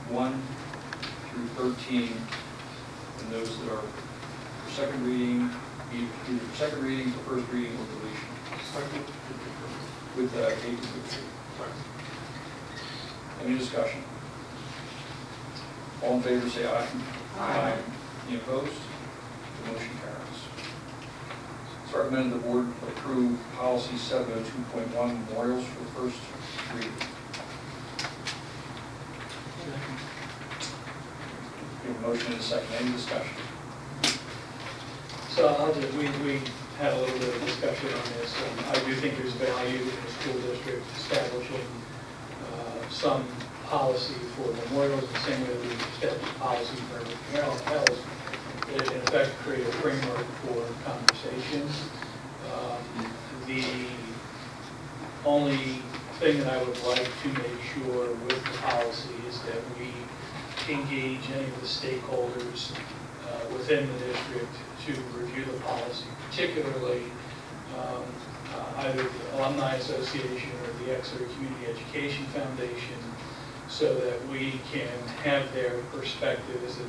1 through 13, and those that are for second reading, either for second reading, for first reading, or deletion. With the 8 to 15. Any discussion? All in favor say aye. Aye. Any opposed? The motion carries. It's recommended the board approve policy 702.1 memorials for the first reading. We have a motion and a second. Any discussion? So I'll just, we had a little bit of discussion on this, and I do think there's value in the school district establishing some policy for memorials, the same way we established policy for mental health. It in effect create a framework for conversation. The only thing that I would like to make sure with the policy is that we engage any of the stakeholders within the district to review the policy, particularly either the Alumni Association or the Exeter Community Education Foundation, so that we can have their perspective as it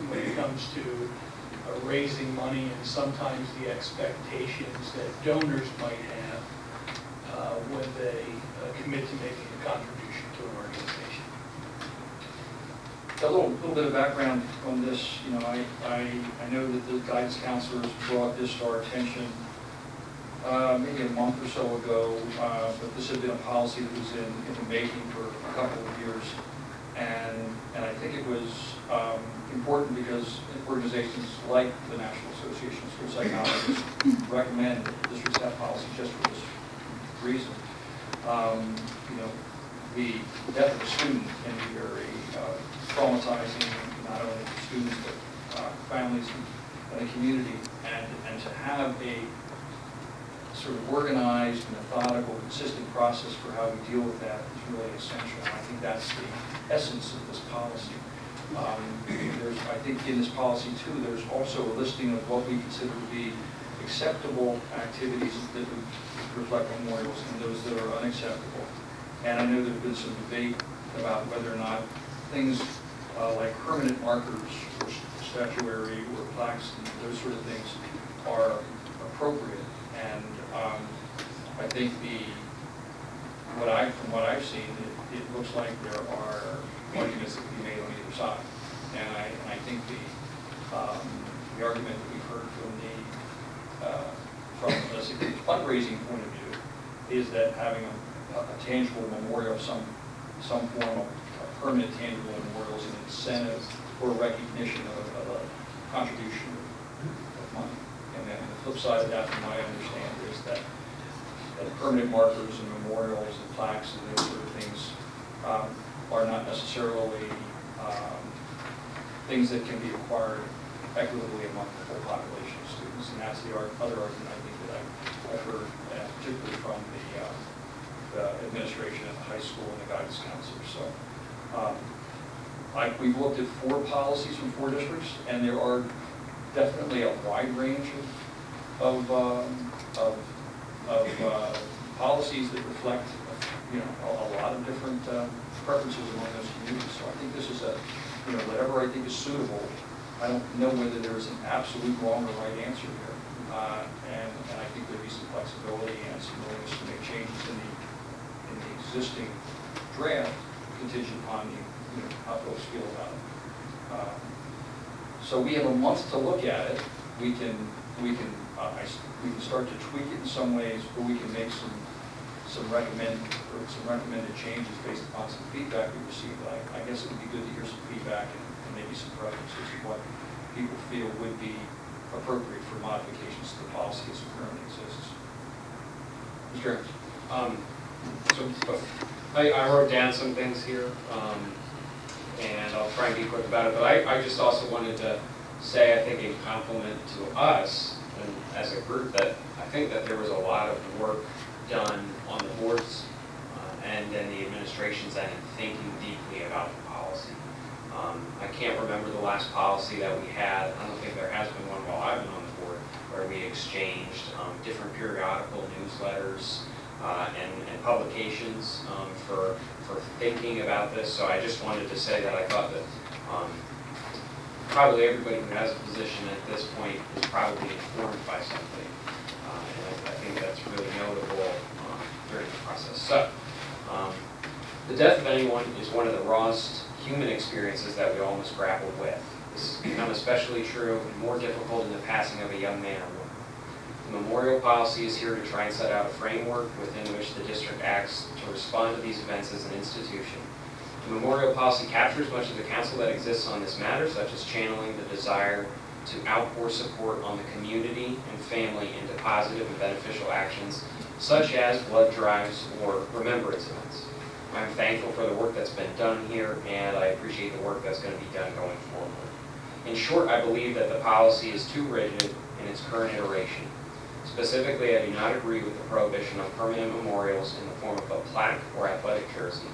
when it comes to raising money and sometimes the expectations that donors might have when they commit to making a contribution to an organization. A little bit of background on this. You know, I know that the guidance counselors brought this to our attention maybe a month or so ago, but this had been a policy that was in the making for a couple of years, and I think it was important because organizations like the National Association of School Psychologists recommend that districts have policies just for this reason. You know, the death of a student can be very traumatizing, not only for students but families and the community, and to have a sort of organized, methodical, consistent process for how we deal with that is really essential. I think that's the essence of this policy. I think in this policy too, there's also a listing of what we consider to be acceptable activities that would reflect memorials and those that are unacceptable. And I know there's been some debate about whether or not things like permanent markers or statuary or plaques and those sort of things are appropriate. And I think from what I've seen, it looks like there are arguments that can be made on either side. And I think the argument that we've heard from let's say, the fundraising point of view is that having a tangible memorial of some form of permanent tangible memorial is an incentive or recognition of a contribution of money. And then the flip side of that, from what I understand, is that permanent markers and memorials and plaques and those sort of things are not necessarily things that can be acquired equitably among the whole population of students. And that's the other argument I think that I've heard, particularly from the administration at the high school and the guidance counselors. So we've looked at 4 policies from 4 districts, and there are definitely a wide range of policies that reflect, a lot of different preferences among those communities. So I think this is whatever I think is suitable. I don't know whether there's an absolute wrong or right answer here. And I think there'd be some flexibility and some willingness to make changes in the existing draft contingent upon how folks feel about it. So we have a month to look at it. We can start to tweak it in some ways, or we can make some recommended changes based upon some feedback we received. I guess it would be good to hear some feedback and maybe some preferences of what people feel would be appropriate for modifications to the policy as it currently exists. Mr. Evans. So I wrote down some things here, and I'll try and be quick about it, but I just also wanted to say, I think in compliment to us and as a group, that I think that there was a lot of work done on the board's and then the administration's end in thinking deeply about the policy. I can't remember the last policy that we had. I don't think there has been one while I've been on the board where we exchanged different periodical newsletters and publications for thinking about this. So I just wanted to say that I thought that probably everybody who has a position at this point is probably informed by something. And I think that's really notable during the process. So, the death of anyone is one of the rawest human experiences that we all must grapple with. This has become especially true and more difficult in the passing of a young man or woman. The memorial policy is here to try and set out a framework within which the district acts to respond to these events as an institution. The memorial policy captures much of the counsel that exists on this matter, such as channeling the desire to outpour support on the community and family into positive and beneficial actions, such as blood drives or remembrance events. I'm thankful for the work that's been done here, and I appreciate the work that's going to be done going forward. In short, I believe that the policy is too rigid in its current iteration. Specifically, I do not agree with the prohibition on permanent memorials in the form of a plaque or athletic jersey.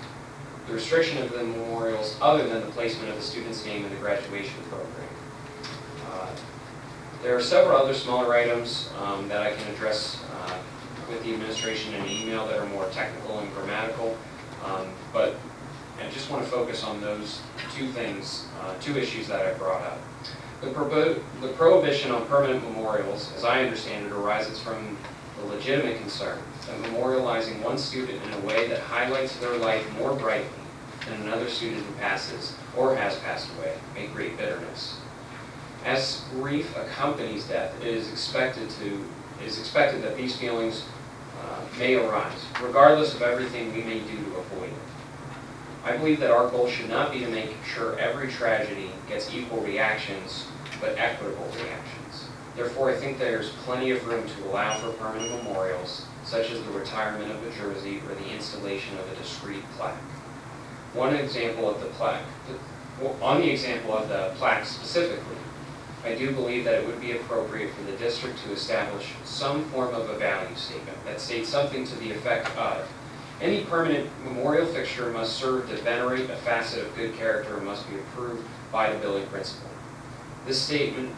The restriction of the memorials other than the placement of the student's name in the graduation program. There are several other smaller items that I can address with the administration in an email that are more technical and grammatical, but I just want to focus on those 2 things, 2 issues that I brought up. The prohibition on permanent memorials, as I understand it, arises from the legitimate concern that memorializing one student in a way that highlights their life more brightly than another student who passes or has passed away may create bitterness. As grief accompanies death, it is expected that these feelings may arise, regardless of everything we may do to avoid it. I believe that our goal should not be to make sure every tragedy gets equal reactions, but equitable reactions. Therefore, I think there's plenty of room to allow for permanent memorials, such as the retirement of a jersey or the installation of a discrete plaque. On the example of the plaque specifically, I do believe that it would be appropriate for the district to establish some form of a value statement that states something to the effect of, any permanent memorial fixture must serve to venerate a facet of good character and must be approved by the building principal. This statement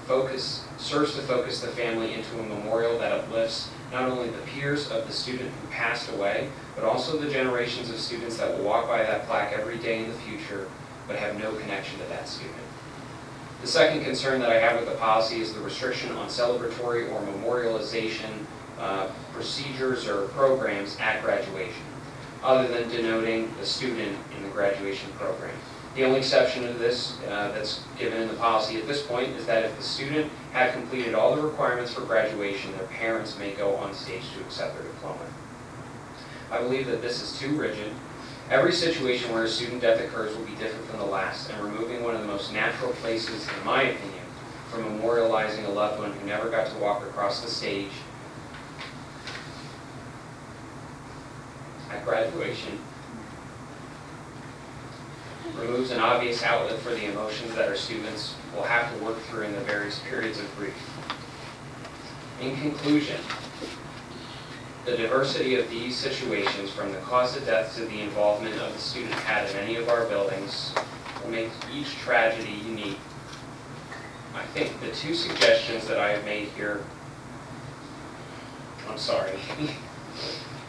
serves to focus the family into a memorial that uplifts not only the peers of the student who passed away, but also the generations of students that will walk by that plaque every day in the future, but have no connection to that student. The second concern that I have with the policy is the restriction on celebratory or memorialization procedures or programs at graduation. other than denoting the student in the graduation program. The only exception to this that's given in the policy at this point is that if the student had completed all the requirements for graduation, their parents may go on stage to accept their diploma. I believe that this is too rigid. Every situation where a student death occurs will be different from the last, and removing one of the most natural places, in my opinion, for memorializing a loved one who never got to walk across the stage at graduation removes an obvious outlet for the emotions that our students will have to work through in the various periods of grief. In conclusion, the diversity of these situations, from the cause of death to the involvement of the student had in any of our buildings, will make each tragedy unique. I think the two suggestions that I have made here,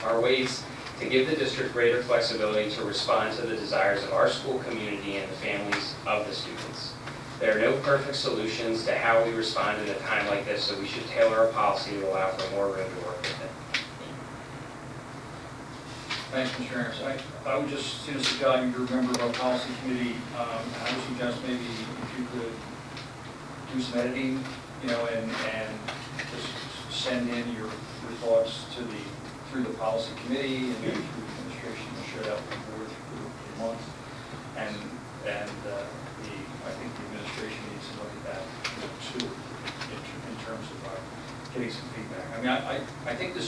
are ways to give the district greater flexibility to respond to the desires of our school community and the families of the students. There are no perfect solutions to how we respond in a time like this, so we should tailor a policy to allow for more room to work with it. Thanks, Mr. Anderson. I would just, as soon as you're a member of our policy committee, I would suggest maybe if you could do some editing, and just send in your thoughts through the policy committee and maybe through the administration, and share that with the board through the month. And I think the administration needs to look at that too, in terms of getting some feedback. I mean, I think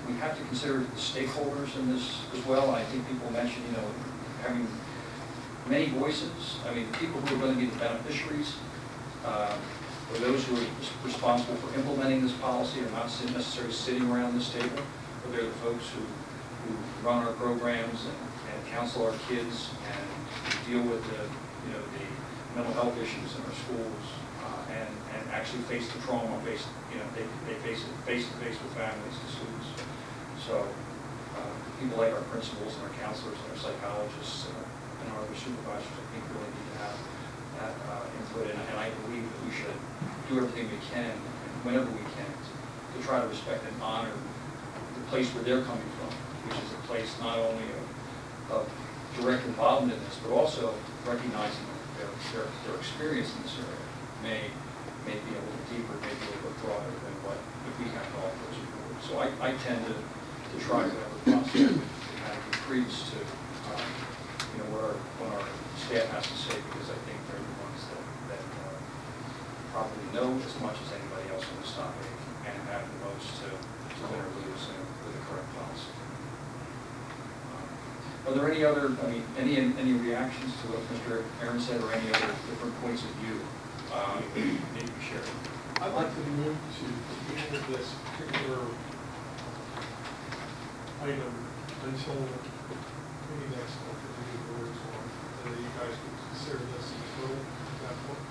we have to consider the stakeholders in this as well. I think people mentioned, having many voices. I mean, the people who are going to be the beneficiaries, or those who are responsible for implementing this policy, are not necessarily sitting around this table, but they're the folks who run our programs and counsel our kids and deal with the mental health issues in our schools, and actually face the trauma based, they face it face to face with families and students. So people like our principals and our counselors and our psychologists and our other supervisors, I think, really need to have that input, and I believe that we should do everything we can, and whenever we can, to try to respect and honor the place where they're coming from, which is a place not only of direct involvement in this, but also recognizing their experience in this area may be a little deeper, maybe a little bit broader than what we have to offer as a board. So I tend to try whenever possible to kind of increase to what our staff has to say, because I think they're the ones that probably know as much as anybody else on this topic and have the most to win or lose with the correct policy. Are there any other, any reactions to what Mr. Aaron said, or any other different points of view maybe share? I'd like to move to the end of this particular item until maybe next month, if we get words on, that you guys can consider this as well at that point.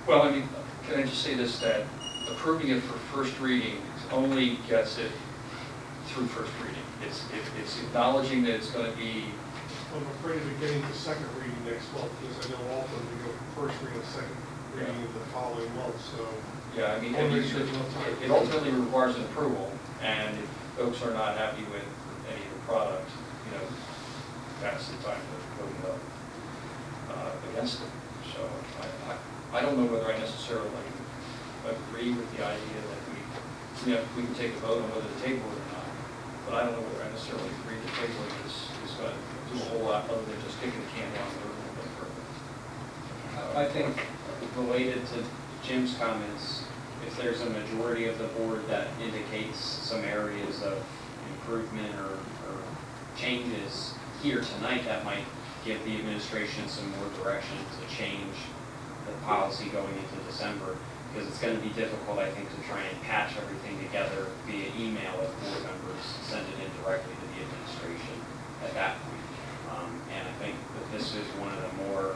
Well, can I just say this, that approving it for first reading only gets it through first reading. It's acknowledging that it's going to be. I'm afraid of getting to second reading next month, because I know often we go from first reading to second reading in the following month, so. Yeah, it ultimately requires an approval, and if folks are not happy with any of the product, that's the time to vote against it. So I don't know whether I necessarily agree with the idea that we can take a vote on whether to table it or not, but I don't know whether I necessarily agree that tabling is going to do a whole lot other than just kicking the can down the road a little bit further. I think related to Jim's comments, if there's a majority of the board that indicates some areas of improvement or changes here tonight, that might give the administration some more direction to change the policy going into December, because it's going to be difficult, I think, to try and patch everything together via email if board members send it in directly to the administration at that point. And I think that this is one of the more,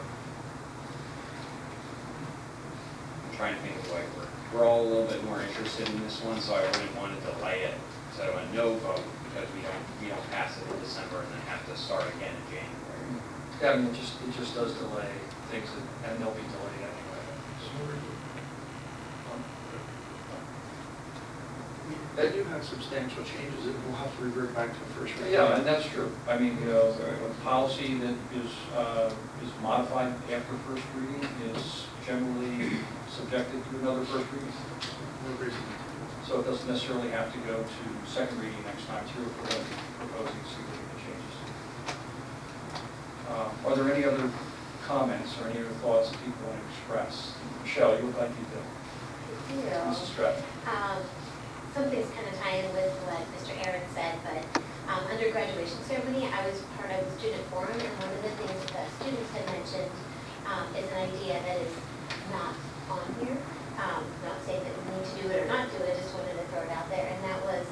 I'm trying to think of the right word. We're all a little bit more interested in this one, so I wouldn't want to delay it. So a no vote, because we don't pass it in December and then have to start again in January. Yeah, it just does delay things, and they'll be delayed anyway. Then you have substantial changes, it will have to revert back to first reading. Yeah, and that's true. I mean, a policy that is modified after first reading is generally subjected to another first reading. So it doesn't necessarily have to go to second reading next time through if we're proposing significant changes. Are there any other comments or any other thoughts that people want to express? Michelle, you look like you do. Mrs. Stratton. Some things kind of tie in with what Mr. Aaron said, but under graduation ceremony, I was part of the student forum, and one of the things that students had mentioned is an idea that is not on here. Not saying that we need to do it or not do it, I just wanted to throw it out there, and that was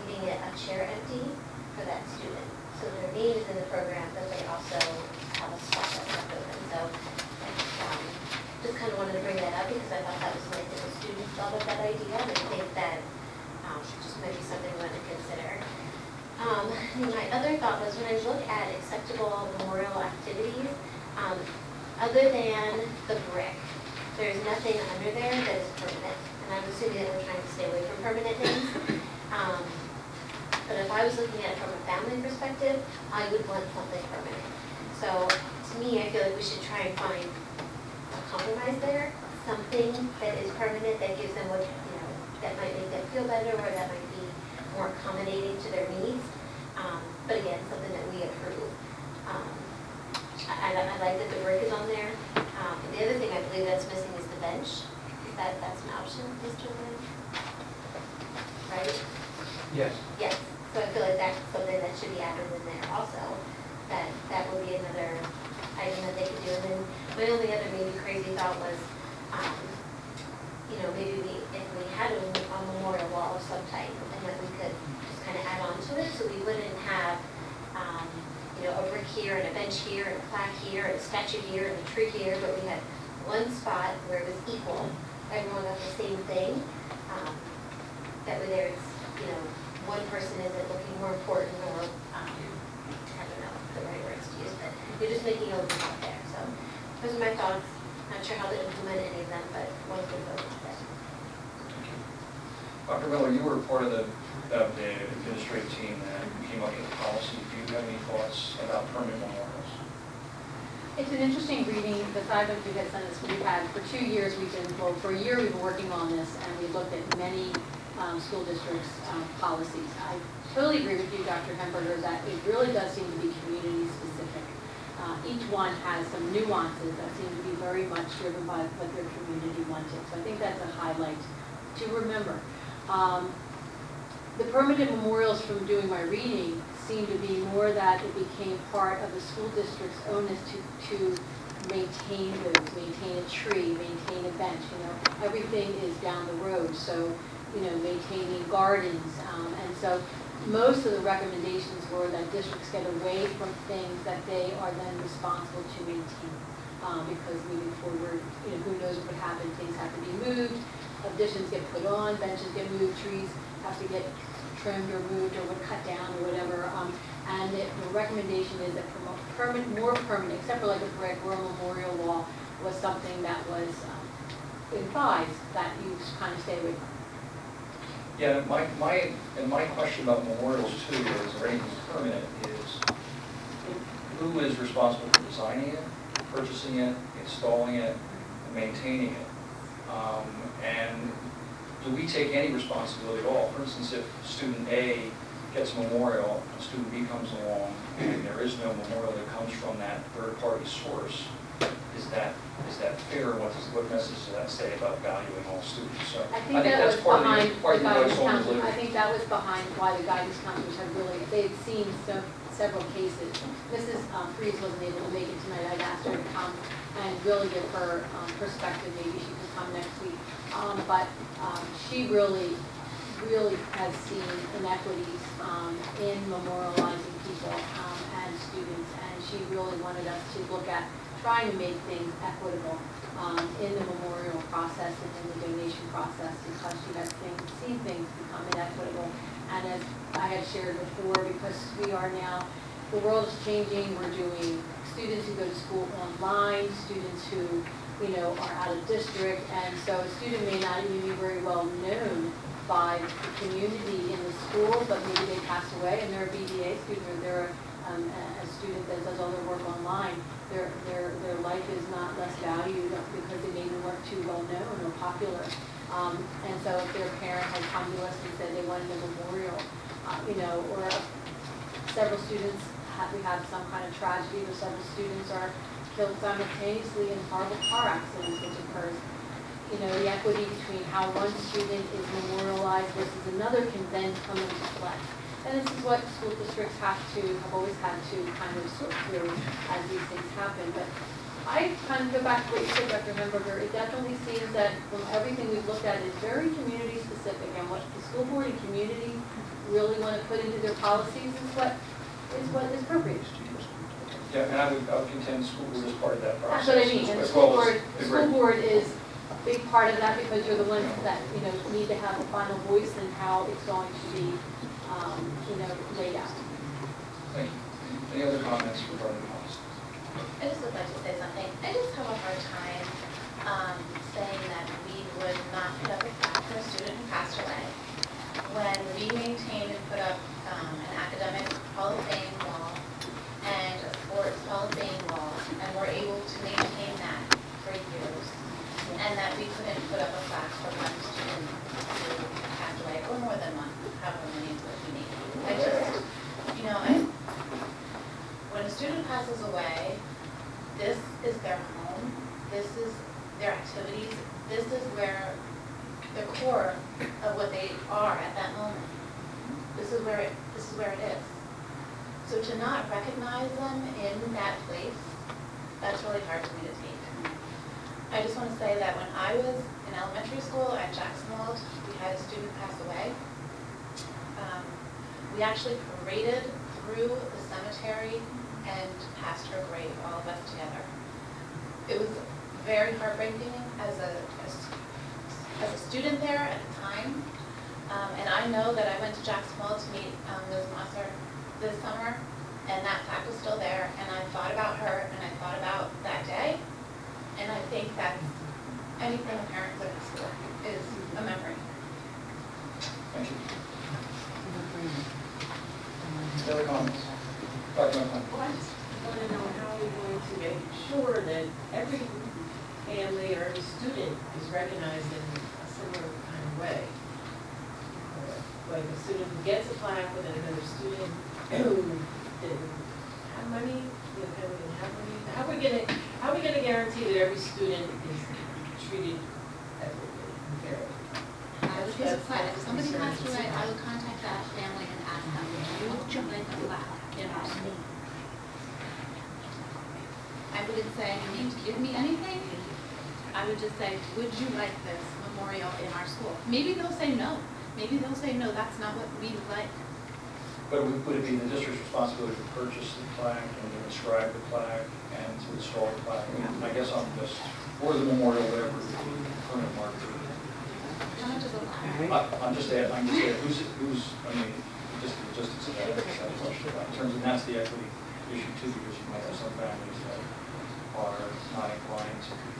leaving a chair empty for that student. So their name is in the program, but they also have a spot that's left open. So just kind of wanted to bring that up because I thought that was nice that the students thought of that idea, and I think that just might be something we want to consider. My other thought was when I look at acceptable memorial activities, other than the brick, there's nothing under there that is permanent. And I'm assuming that we're trying to stay away from permanent things. But if I was looking at it from a family perspective, I would want something permanent. So to me, I feel like we should try and find a compromise there, something that is permanent that gives them what, that might make them feel better or that might be more accommodating to their needs. But again, something that we approve. I like that the brick is on there. And the other thing I believe that's missing is the bench. That's an option, Mr. Lynn? Right? Yes. Yes. So I feel like that's something that should be added in there also. That will be another item that they could do. And then my only other maybe crazy thought was, maybe if we had a memorial wall of some type, and that we could just kind of add on to it, so we wouldn't have, a brick here and a bench here and a plaque here and a statue here and a tree here, but we had one spot where it was equal. Everyone got the same thing. That way there's, one person isn't looking more important or, I don't know the right words to use, but you're just making a little out there. So those are my thoughts. Not sure how to implement any of them, but one good vote is that. Dr. Miller, you were part of the administrative team that came up with the policy. Do you have any thoughts about permanent memorials? It's an interesting reading. The fact that you guys done this, we've had for 2 years, for a year we've been working on this, and we looked at many school districts' policies. I totally agree with you, Dr. Hemberger, that it really does seem to be community specific. Each one has some nuances that seem to be very much driven by what their community wanted. So I think that's a highlight to remember. The permanent memorials from doing my reading seem to be more that it became part of the school district's onus to maintain those, maintain a tree, maintain a bench. Everything is down the road. So, maintaining gardens. And so most of the recommendations were that districts get away from things that they are then responsible to maintain. Because moving forward, who knows what would happen, things have to be moved, additions get put on, benches get moved, trees have to get trimmed or moved or cut down or whatever. And the recommendation is that more permanent, except for like a brick or a memorial wall, was something that was advised that you kind of stay away from. Yeah, my question about memorials too, is there anything permanent, is who is responsible for designing it, purchasing it, installing it, and maintaining it? And do we take any responsibility at all? For instance, if student A gets a memorial, and student B comes along, and there is no memorial that comes from that third-party source, is that fair? What message does that say about valuing all students? So I think that was that's behind part the of guidance the counselors. I think that was behind why the guidance counselors have really, they've seen several cases. Mrs. Freeze wasn't able to make it tonight. I'd asked her to come and really give her perspective. Maybe she can come next week. But she really has seen inequities in memorializing people and students, and she really wanted us to look at trying to make things equitable in the memorial process and in the donation process, because she has seen things become inequitable. And as I had shared before, because we are now, the world is changing, we're doing students who go to school online, students who are out of district, and so a student may not even be very well known by the community in the school, but maybe they passed away, and they're a BDA student, or they're a student that does all their work online. Their life is not less valued because they maybe weren't too well known or popular. And so if their parent had come to us and said they wanted a memorial, or several students, we have some kind of tragedy where several students are killed simultaneously in horrible car accidents, which occurs. The equity between how one student is memorialized versus another can then come into play. And this is what school districts have always had to kind of sort through as these things happen. But I kind of go back to what you said, Dr. Hamburger. It definitely seems that from everything we've looked at is very community specific, and what the school board and community really want to put into their policies is what is appropriate. Yeah, and I would contend the school board is part of that process. That's what I mean. And the as school well as board, board is a big part of that because you're the ones that need to have a final voice in how it's going to be laid out. Thank you. Any other comments regarding the policy? I just would like to say something. I just have a hard time saying that we would not put up a plaque for a student who passed away when we maintain and put up an academic Hall of Fame wall and a sports Hall of Fame wall, and we're able to maintain that for years, and that we couldn't put up a plaque for one student who passed away, or more than one, however many we need. I just, when a student passes away, this is their home, this is their activities, this is where the core of what they are at that moment. This is where it is. So to not recognize them in that place, that's really hard for me to take. I just want to say that when I was in elementary school at Jacksonwald, we had a student pass away. We actually paraded through the cemetery and passed her grave, all of us together. It was very heartbreaking as a student there at the time. And I know that I went to Jacksonwald to meet Ms. Musser this summer, and that plaque was still there, and I thought about her, and I thought about that day, and I think that anything a parent would ask for is a memory. Thank you. Any other comments? Dr. McClellan. Well, I just want to know how we're going to make sure that every family or every student is recognized in a similar kind of way. Like a student who gets a plaque with another student who didn't have money, family didn't have money. How are we gonna guarantee that every student is treated equitably and fairly? Here's a plan. If somebody passed away, I would contact that family and ask them, would you like a plaque in our school? I wouldn't say, you need to give me anything. I would just say, would you like this memorial in our school? Maybe they'll say no. Maybe they'll say, no, that's not what we would like. But would it be the district's responsibility to purchase the plaque and to inscribe the plaque and to install the plaque? I guess I'm just, or the memorial, whatever, permanent marker. How much is a plaque? I'm just asking, who's, I mean, just the logistics of that, that's a question. In terms of, that's the equity issue too, because you might have some families that are not inclined to be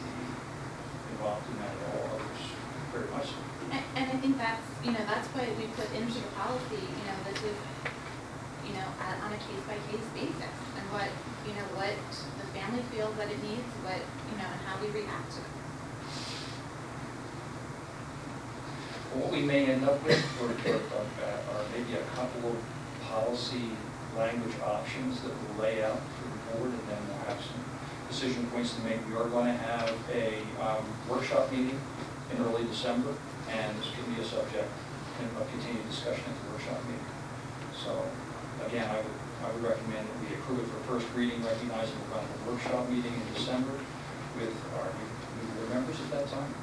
involved in that at all, others very much so. And I think that's, that's what we put into the policy, this is, on a case-by-case basis. And what the family feels that it needs, and how we react to it. What we may end up with are maybe a couple of policy language options that we'll lay out for the board, and then we'll have some decision points to make. We are going to have a workshop meeting in early December, and this could be a subject of continued discussion at the workshop meeting. So again, I would recommend that we approve it for first reading, recognizing we're going to have a workshop meeting in December with our new board members at that time,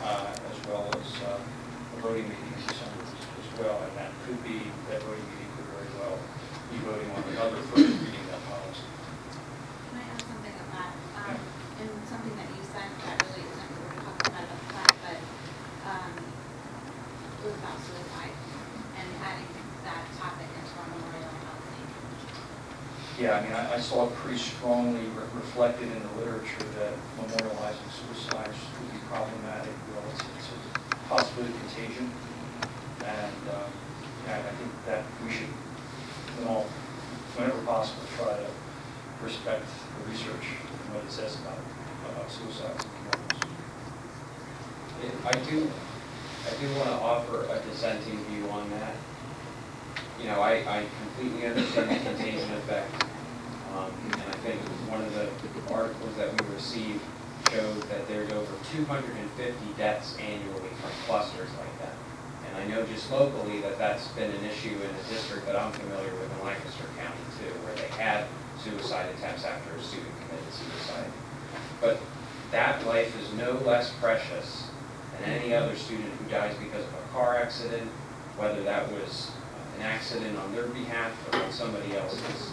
as well as a voting meeting in December as well. And that voting meeting could very well be voting on another first reading of that policy. Can I add something on that? And something that you said that really isn't what we're talking about the plaque, but it was about suicide and adding that topic into our memorial policy. Yeah, I mean, I saw it pretty strongly reflected in the literature that memorializing suicides would be problematic. Well, it's a possibility of contagion, I do want to offer a dissenting view on that. You know, I completely understand the contagion effect. And I think one of the articles that we received showed that there's over 250 deaths annually from clusters like that. And I know just locally that that's been an issue in a district that I'm familiar with in Lancaster County too, where they had suicide attempts after a student committed suicide. But that life is no less precious than any other student who dies because of a car accident, whether that was an accident on their behalf or on somebody else's.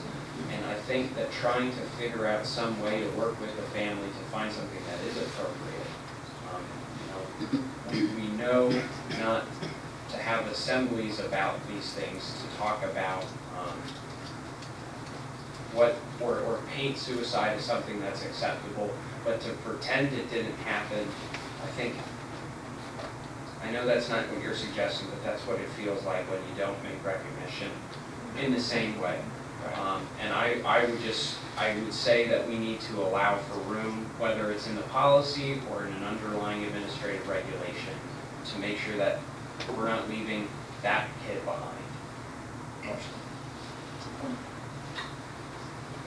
And I think that trying to figure out some way to work with the family to find something that is appropriate. We know not to have assemblies about these things, to talk about or paint suicide as something that's acceptable, but to pretend it didn't happen. I know that's not what you're suggesting, but that's what it feels like when you don't make recognition in the same way. And I would say that we need to allow for room, whether it's in the policy or in an underlying administrative regulation, to make sure that we're not leaving that kid behind.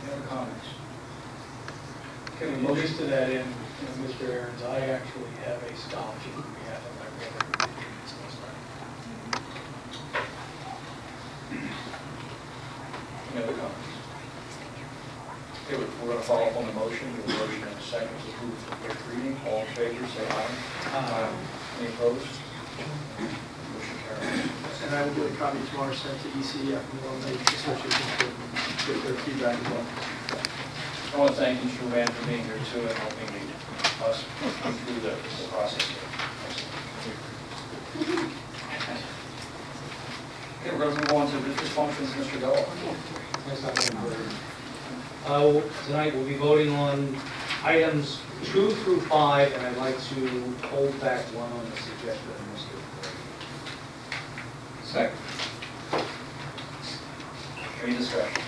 Any other comments? And just to that end, Mr. Ahrens, I actually have a scholarship on behalf of my brother who did commit suicide. Any other comments? Okay, we're going to follow up on the motion. We have a motion and a second to approve the first reading. All in favor, say aye. Aye. Any opposed? Motion carries. And I will get a copy tomorrow sent to ECF, and we'll make associations to get their feedback as well. I want to thank Mr. Van for being here too and helping us through the process here. Okay, we're going to move on to business functions. Mr. Dole. Tonight we'll be voting on items 2 through 5, and I'd like to hold back one on the suggestion of Mr. Second. Any discussion?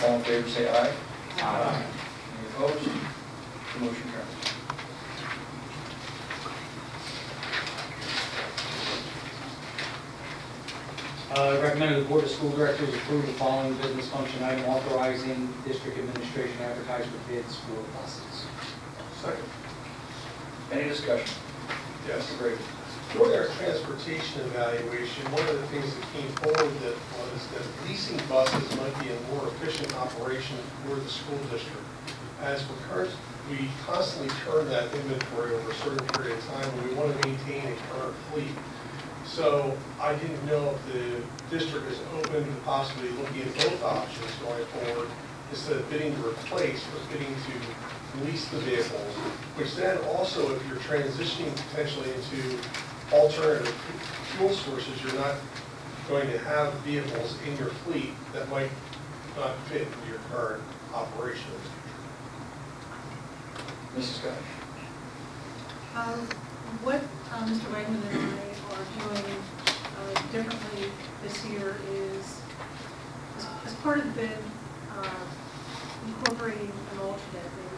All in favor, say aye. Aye. Any opposed? The motion carries. I recommend the Board of School Directors approve the following business function item authorizing district administration to advertise for bids for buses. Second. Any discussion? Yes. Mr. Brady. For our transportation evaluation, one of the things that came forward that was that leasing buses might be a more efficient operation for the school district. As we constantly turn that inventory over a certain period of time, and we want to maintain a current fleet. So I didn't know if the district is open to possibly looking at both options going forward, instead of bidding to replace, but bidding to lease the vehicles, which then also, if you're transitioning potentially into alternative fuel sources, you're not going to have vehicles in your fleet that might not fit into your current operation in the future. Mrs. Scott. What Mr. Wegman and I are doing differently this year is, as part of the bid, incorporating an alternate maybe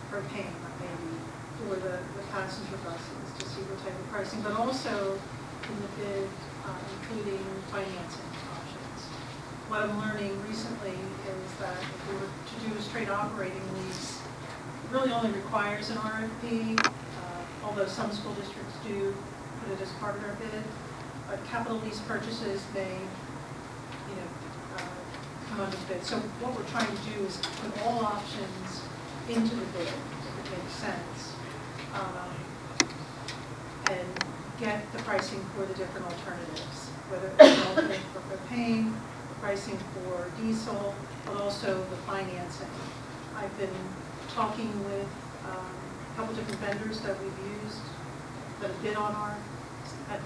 for paying maybe for the passenger buses to see what type of pricing, but also in the bid including financing options. What I'm learning recently is that if we were to do a straight operating lease, it really only requires an RFP, although some school districts do put it as part of their bid. Capital lease purchases may, come under bid. So what we're trying to do is put all options into the bid, if it makes sense, and get the pricing for the different alternatives, whether it's an alternate for propane, the pricing for diesel, but also the financing. I've been talking with a couple different vendors that we've used that have bid on have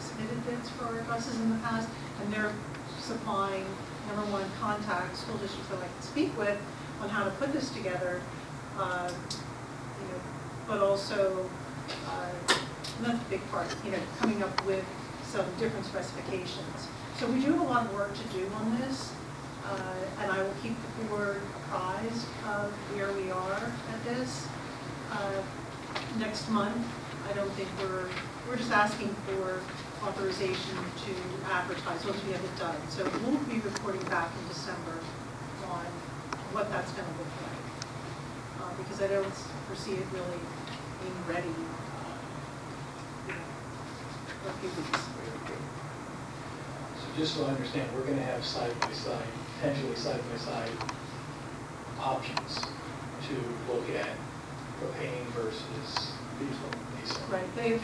submitted bids for our buses in the past, and they're supplying, number one, contact school districts that I can speak with on how to put this together, but also, another big part, coming up with some different specifications. So we do have a lot of work to do on this, and I will keep the board apprised of where we are at this. next month. I don't think we're just asking for authorization to advertise once we have it done. So we'll be reporting back in December on what that's going to look like. Because I don't foresee it really being ready for a few weeks. So just so I understand, we're gonna have side-by-side, potentially side-by-side options to look at propane versus diesel. Right, they've,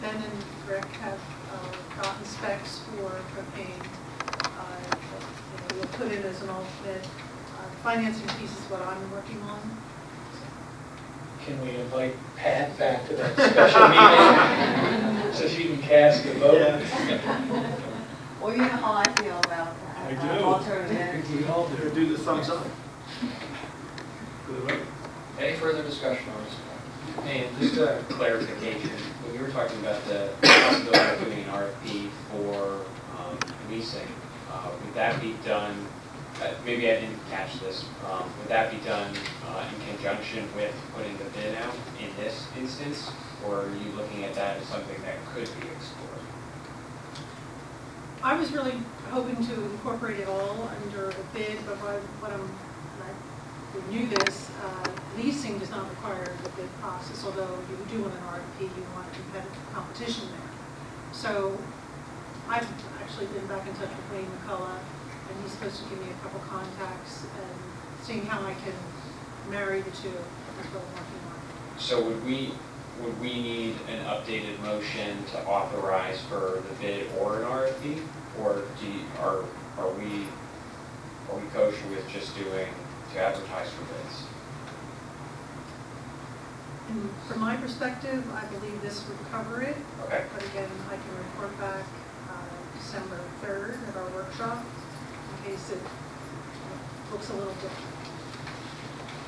Ben and Rick have gotten specs for propane. We'll put it as an alternate. Financing piece is what I'm working on. Can we invite Pat back to that special meeting so she can cast a vote? Well, you know how I feel about I do. alternative. We all do. Do the thumbs up. For the vote. Any further discussion on this? And just a clarification, when you were talking about the possibility of doing an RFP for leasing, would that be done, maybe I didn't catch this, would that be done in conjunction with putting the bid out in this instance? Or are you looking at that as something that could be explored? I was really hoping to incorporate it all under a bid, but we knew this, leasing does not require the bid process, although you do want an RFP, you want competitive competition there. So I've actually been back in touch with Wayne McCullough, and he's supposed to give me a couple contacts and seeing how I can marry the two. That's what I'm working on. So would we need an updated motion to authorize for the bid or an RFP? Or are we kosher with just doing to advertise for bids? And from my perspective, I believe this would cover it. Okay. But again, I can report back December 3rd at our workshop in case it looks a little different.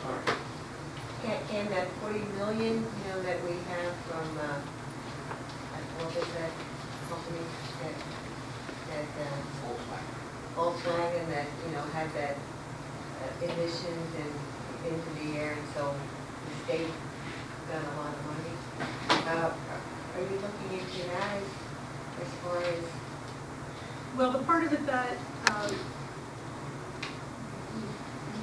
All right. And that 40 million, that we have from, what was that company that Volkswagen that, had that emissions and into the air, and so the state got a lot of money. Are you looking into that as far as? Well, the part of it that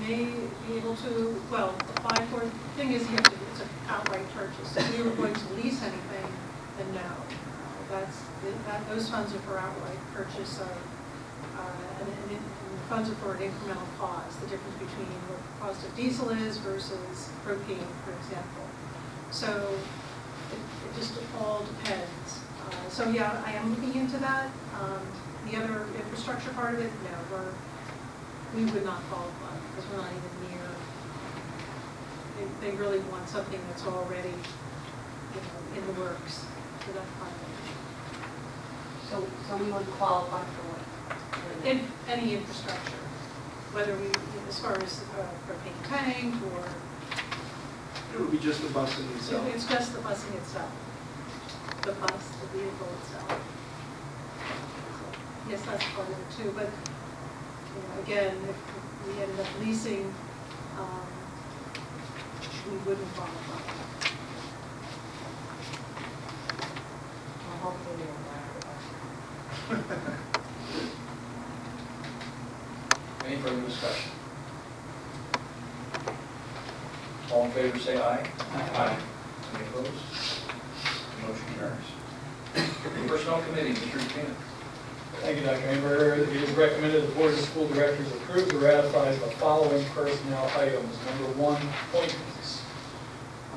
may be able to, apply for, the thing is, it's an outright purchase. If we were going to lease anything, then no. Those funds are for outright purchase of, and the funds are for an incremental cost, the difference between what the cost of diesel is versus propane, for example. So it just all depends. So yeah, I am looking into that. The other infrastructure part of it, no, we would not qualify because we're not even near. They really want something that's already, in the works for that kind of thing. So we would qualify for what? In any infrastructure, whether we, as far as propane tank or. It would be just the busing itself. It's just the busing itself. The bus, the vehicle itself. So, yes, that's part of it too, but, again, if we ended up leasing, we wouldn't qualify. Well, hopefully they won't. Any further discussion? All in favor, say aye. Aye. Any opposed? Motion carries. Personnel Committee, Mr. Buchanan. Thank you, Dr. Hamburger. It is recommended the Board of School Directors approve to ratify the following personnel items. Number 1, appointments.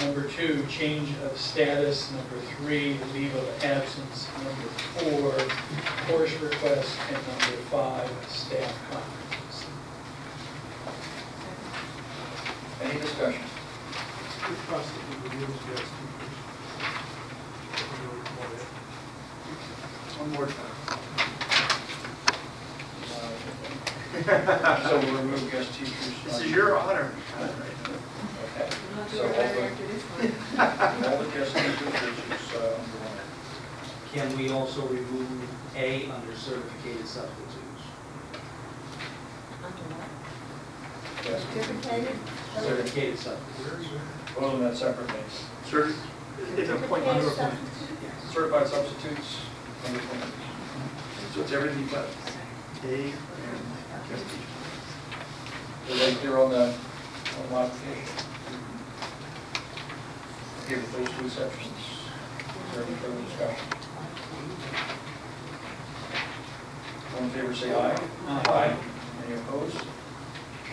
Number 2, change of status. Number 3, leave of absence. Number 4, course request. And number 5, staff conferences. Any discussion? One more time. So we'll remove guest teachers. This is your honor. Okay. So all the guest teachers is under one. Can we also remove A under certificated substitutes? Under what? Yes. Certificated? Certificated substitutes. Vote on that separately. Sir, It's appointment, under appointment. Certified substitutes, under 20. So it's everything but day and guest teacher. Everybody clear on the modification? Okay, with those two exceptions, is there any further discussion? All in favor, say aye. Aye. Any opposed?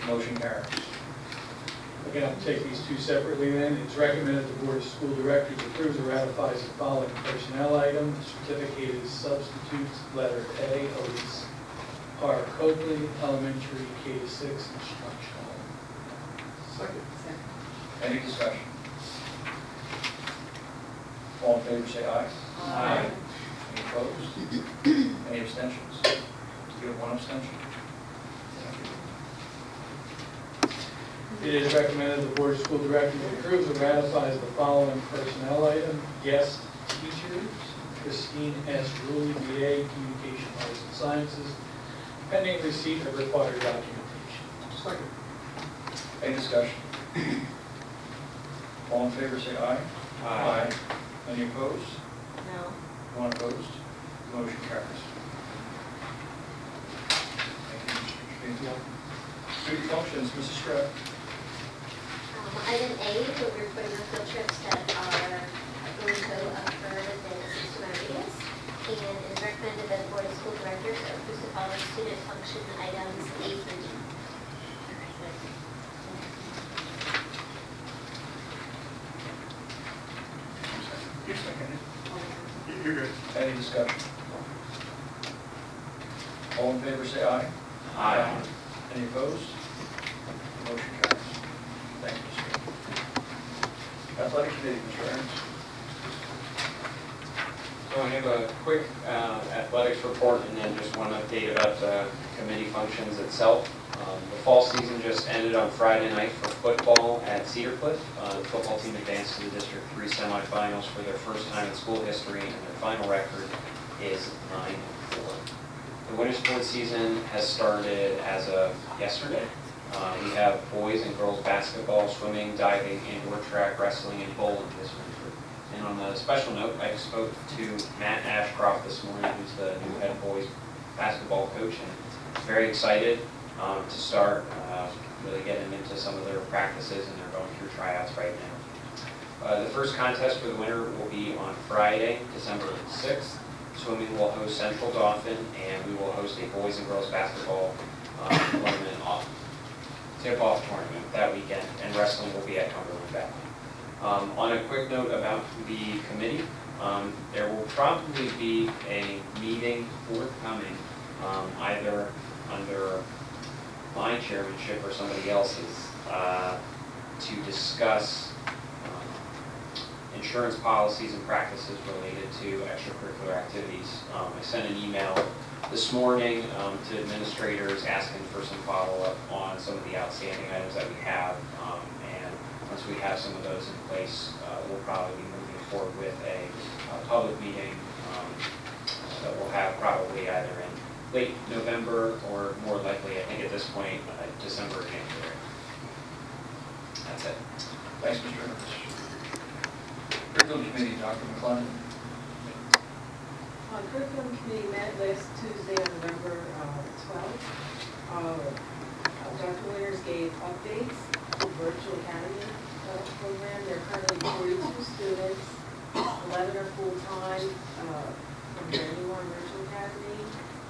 Motion carries. Again, I'll take these two separately then. It's recommended the Board of School Directors approves or ratifies the following personnel item. Certificated substitutes, letter A, Elise R. Coakley, elementary K-6 instructional. Second. Any discussion? All in favor, say aye. Aye. Any opposed? Any abstentions? You have one abstention. It is recommended the Board of School Directors approves or ratifies the following personnel item. Guest teachers, Christine S. Rulli, BA, Communication Arts and Sciences, pending receipt of required documentation. Second. Any discussion? All in favor, say aye. Aye. Any opposed? No. One opposed? Motion carries. Thank you, Mr. Springfield. Student functions, Mrs. Stratton. Item A, we're putting on field trips that are going to occur within a 60-mile radius. And it is recommended that the Board of School Directors approves the following student function items A through D. You're second. You're good. Any discussion? All in favor, say aye. Aye. Any opposed? Motion carries. Thank you, sir. Athletic Committee, Mr. Aaron. So I have a quick athletics report and then just one update about the committee functions itself. The fall season just ended on Friday night for football at Cedar Cliff. The football team advanced to the District 3 semifinals for their first time in school history, and their final record is 9-4. The winter sports season has started as of yesterday. We have boys and girls basketball, swimming, diving, indoor track, wrestling, and bowling this winter. And on a special note, I spoke to Matt Ashcroft this morning, who's the new head boys basketball coach, and very excited to start really getting into some of their practices, and they're going through tryouts right now. The first contest for the winter will be on Friday, December 6th. Swimming will host Central Dauphin, and we will host a boys and girls basketball tournament tip-off tournament that weekend, and wrestling will be at Cumberland Valley. On a quick note about the committee, there will probably be a meeting forthcoming, either under my chairmanship or somebody else's, to discuss insurance policies and practices related to extracurricular activities. I sent an email this morning to administrators asking for some follow-up on some of the outstanding items that we have. And once we have some of those in place, we'll probably be moving forward with a public meeting that we'll have probably either in late November or more likely, I think at this point, December or January. That's it. Thanks, Mr. Evans. Curriculum Committee, Dr. McClellan. Curriculum Committee met last Tuesday on November 12th. Dr. Winters gave updates to the Virtual Academy program. There are currently 42 students, 11 are full-time from the Anyone Virtual Academy,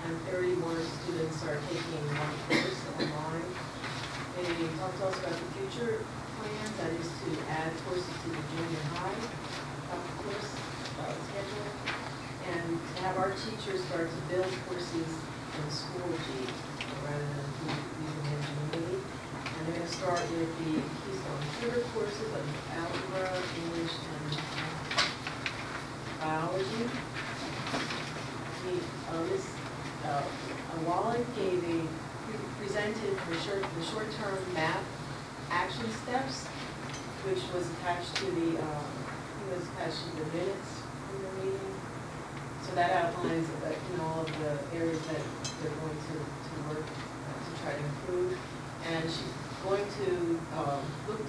and 31 students are taking one course online. They talked to us about the future plans, that is to add courses to the junior high course schedule, and to have our teachers start to build courses in Schoology rather than using Ingenuity. And they're going to start with the Keystone Tutor courses of algebra, English, and biology. Ms. Wallet presented the short-term math action steps, which was attached to the minutes from the meeting. So that outlines all of the areas that they're going to work to try to improve. And she's going to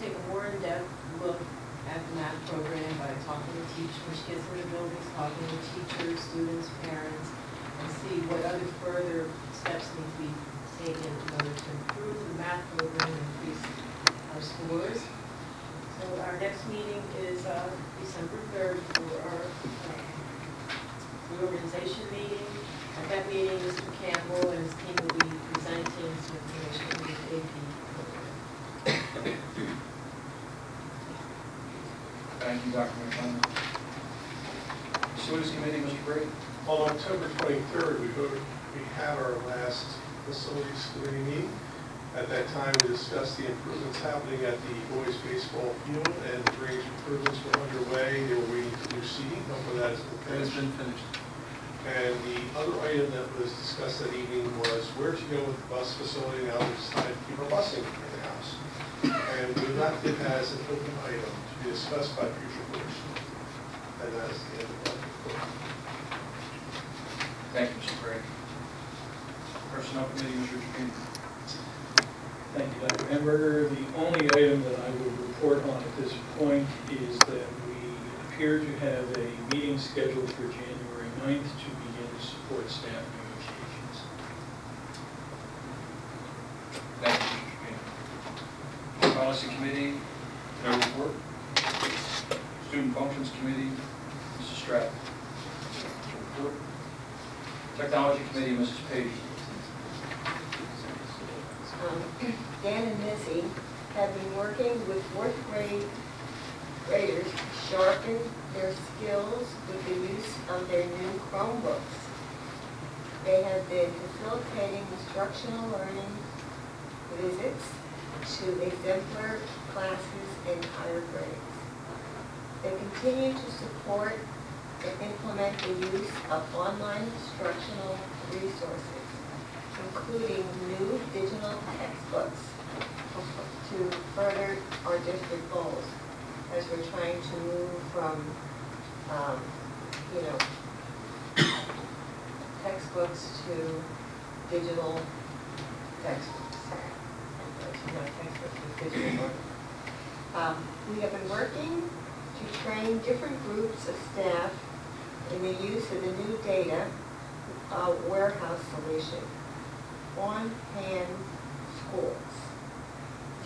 take a more in-depth look at the math program by talking to teachers, when she gets in the buildings, talking to teachers, students, parents, and see what other further steps need to be taken in order to improve the math program and increase our scores. So our next meeting is December 3rd for our reorganization meeting. At that meeting, Mr. Campbell and his team will be presenting some information on the AP program. Thank you, Dr. McClellan. Facilities Committee, Mr. Brady. On October 23rd, we had our last facilities committee meeting. At that time, we discussed the improvements happening at the boys baseball field, and the drainage improvements were underway. They were waiting for new seating. Hopefully that has been It has finished. been finished. And the other item that was discussed that evening was where to go with the bus facility now that it's time to keep our busing in the house. And we left it as an open item to be discussed by future boards. And that is the end of my report. Thank you, Mr. Brady. Personnel Committee, Mr. Trevino. Thank you, Dr. Hamburger. The only item that I would report on at this point is that we appear to have a meeting scheduled for January 9th to begin to support staff negotiations. Thank you, Mr. Trevino. Policy Committee, no report. Student Functions Committee, Mrs. Stratton. No report. Technology Committee, Mrs. Page. Dan and Missy have been working with fourth graders to sharpen their skills with the use of their new Chromebooks. They have been facilitating instructional learning visits to exemplar classes in higher grades. They continue to support and implement the use of online instructional resources, including new digital textbooks to further our district goals as we're trying to move from, textbooks to digital textbooks. Not textbooks, but digital learning. We have been working to train different groups of staff in the use of the new data warehouse solution, on-hand schools.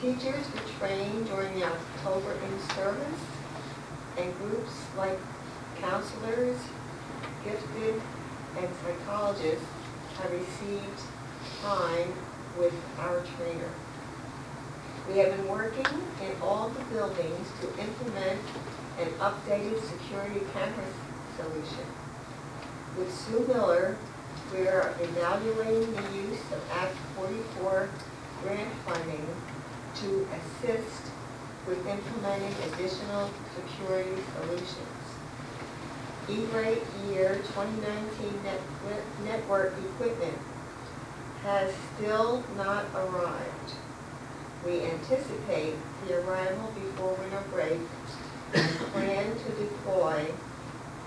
Teachers were trained during the October in-service, and groups like counselors, gifted, and psychologists have received time with our trainer. We have been working in all the buildings to implement an updated security camera solution. With Sue Miller, we are evaluating the use of Act 44 grant funding to assist with implementing additional security solutions. E-rate year 2019 network equipment has still not arrived. We anticipate the arrival before winter break and plan to deploy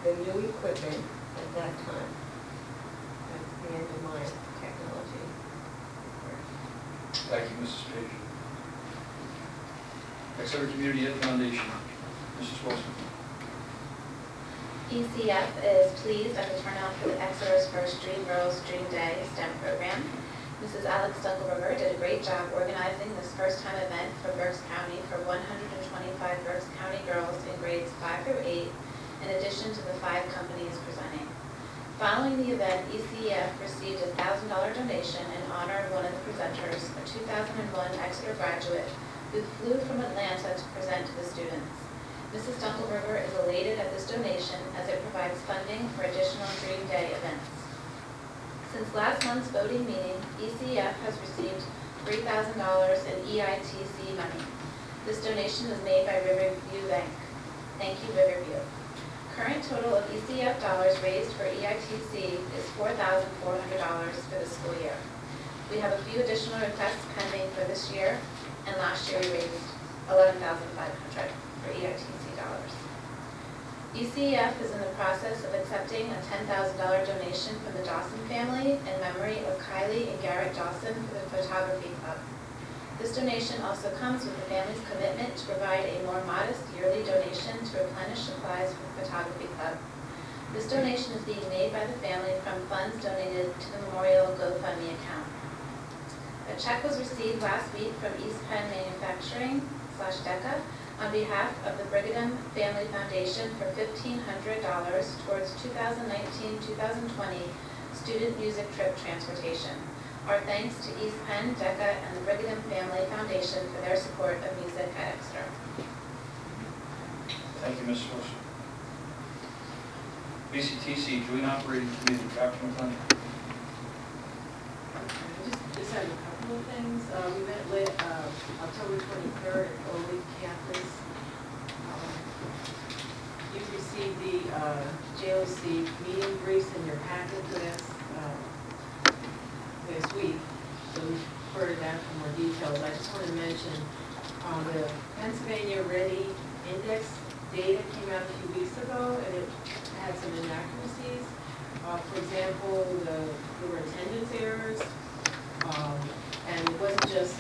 the new equipment at that time. That's the end of my technology. Thank you, Mrs. Page. Exeter Community Ed Foundation, Mrs. Wilson. ECF is pleased at the turnout for the Exeter's first Dream Girls Dream Day STEM program. Mrs. Alex Dunkelberger did a great job organizing this first-time event for Berks County for 125 Berks County girls in grades 5 through 8, in addition to the 5 companies presenting. Following the event, ECF received a $1,000 donation in honor of one of the presenters, a 2001 Exeter graduate who flew from Atlanta to present to the students. Mrs. Dunkelberger is elated at this donation as it provides funding for additional Dream Day events. Since last month's voting meeting, ECF has received $3,000 in EITC money. This donation is made by Riverview Bank. Thank you, Riverview. Current total of ECF dollars raised for EITC is $4,400 for the school year. We have a few additional requests pending for this year, and last year we raised $11,500 for EITC dollars. ECF is in the process of accepting a $10,000 donation from the Dawson family in memory of Kylie and Garrett Dawson for the photography club. This donation also comes with the family's commitment to provide a more modest yearly donation to replenish supplies for the photography club. This donation is being made by the family from funds donated to the Memorial GoFundMe account. A check was received last week from East Penn Manufacturing /DECA on behalf of the Brigham Family Foundation for $1,500 towards 2019-2020 student music trip transportation. Our thanks to East Penn, DECA, and the Brigham Family Foundation for their support of music at Exeter. Thank you, Mrs. Wilson. BCTC, Joint Operating Committee, Capital Planning. Just have a couple of things. We met October 23rd at Ole campus. You've received the JOC meeting briefs in your packet last week, so we refer to that for more details. I just want to mention the Pennsylvania Ready Index data came out a few weeks ago, and it had some inaccuracies. For example, there were attendance errors, and it wasn't just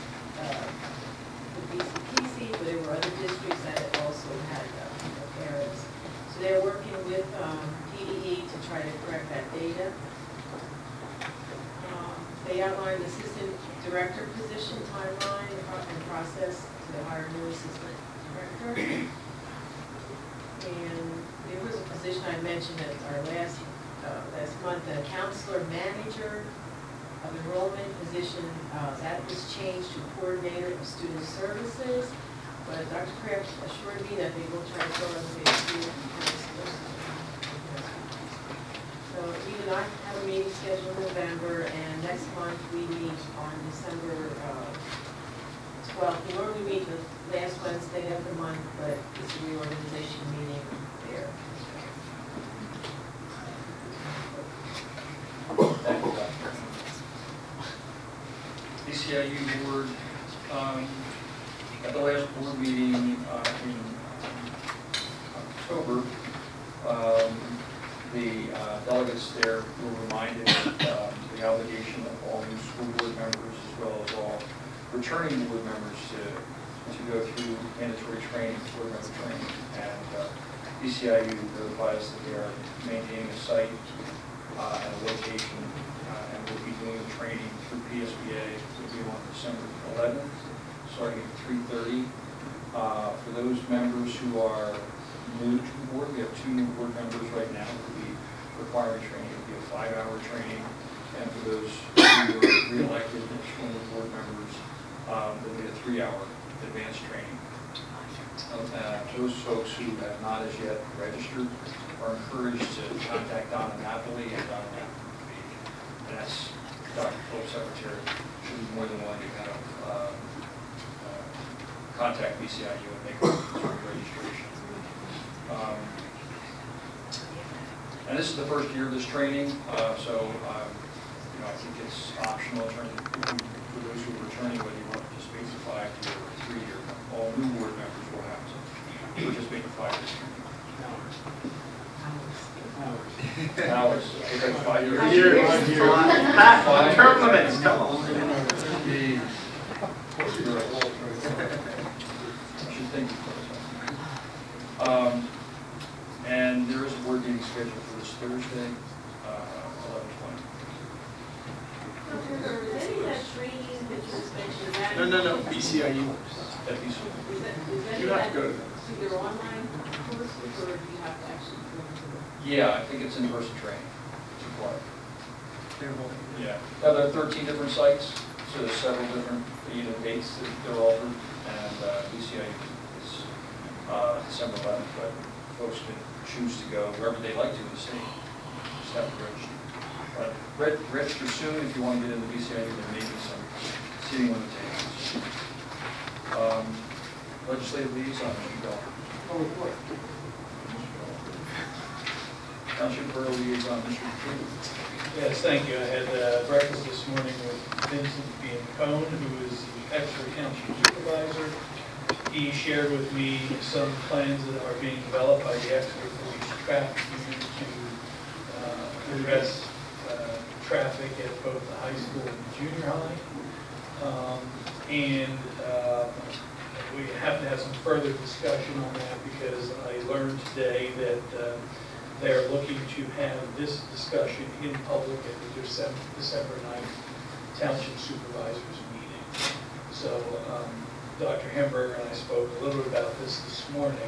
the BCPC, but there were other districts that also had errors. So they're working with PDE to try to correct that data. They outlined the assistant director position timeline and process to hire a new assistant director. And there was a position I mentioned at our last month, the counselor manager of enrollment position, that was changed to coordinator of student services. But Dr. Kraft assured me that they will try to fill in phase 2. So we do not have a meeting scheduled in November, and next month we meet on December 12th. We normally meet the last Wednesday of the month, but it's a reorganization meeting there. Thank you, Dr. DCIU board, at the last board meeting in October, the delegates there were reminded of the obligation of all new school board members as well as all returning board members to go through mandatory training, board member training. And DCIU notifies that they are maintaining a site and a location and will be doing the training through PSBA. Will be on December 11th, starting at 3:30. For those members who are new to the board, we have 2 new board members right now who will be requiring training. It will be a 5-hour training. And for those who are re-elected as former board members, they'll be a 3-hour advanced training. Those folks who have not as yet registered are encouraged to contact Donna Napoli, and Donna Napoli will be, and that's Dr. Phil's secretary, should be more than willing to kind of contact BCIU and make a registration. And this is the first year of this training, so I think it's optional in terms of for those who are returning, whether you want to participate in 5-year or 3-year. All new board members will have to participate in 5 years. Hours. Okay, 5 years. Term limits, come on. I should think and there is a board meeting scheduled for this Thursday, 11:20. Any of that training that you just mentioned, that? No, BCIU. At BCIU. Is that You have to go to them. either online courses, or do you have to actually go to them? Yeah, I think it's in-person training. It's required. Yeah. Now, there are 13 different sites, so there's several different dates that they're offered, and BCIU is December 11th, but folks can choose to go wherever they like to in the state. Just have to register. But register soon if you want to get into BCIU. There may be some seating limitations. Legislative liaison, Mr. Bell. Oh, report. Township Borough Liaison, Mr. King. Yes, thank you. I had breakfast this morning with Vincent Biancone, who is the Exeter Township Supervisor. He shared with me some plans that are being developed by the Exeter Police Traffic Unit to address traffic at both the high school and the junior high. And we have to have some further discussion on that because I learned today that they're looking to have this discussion in public at the December 9th Township Supervisors meeting. So Dr. Hamburger and I spoke a little bit about this morning.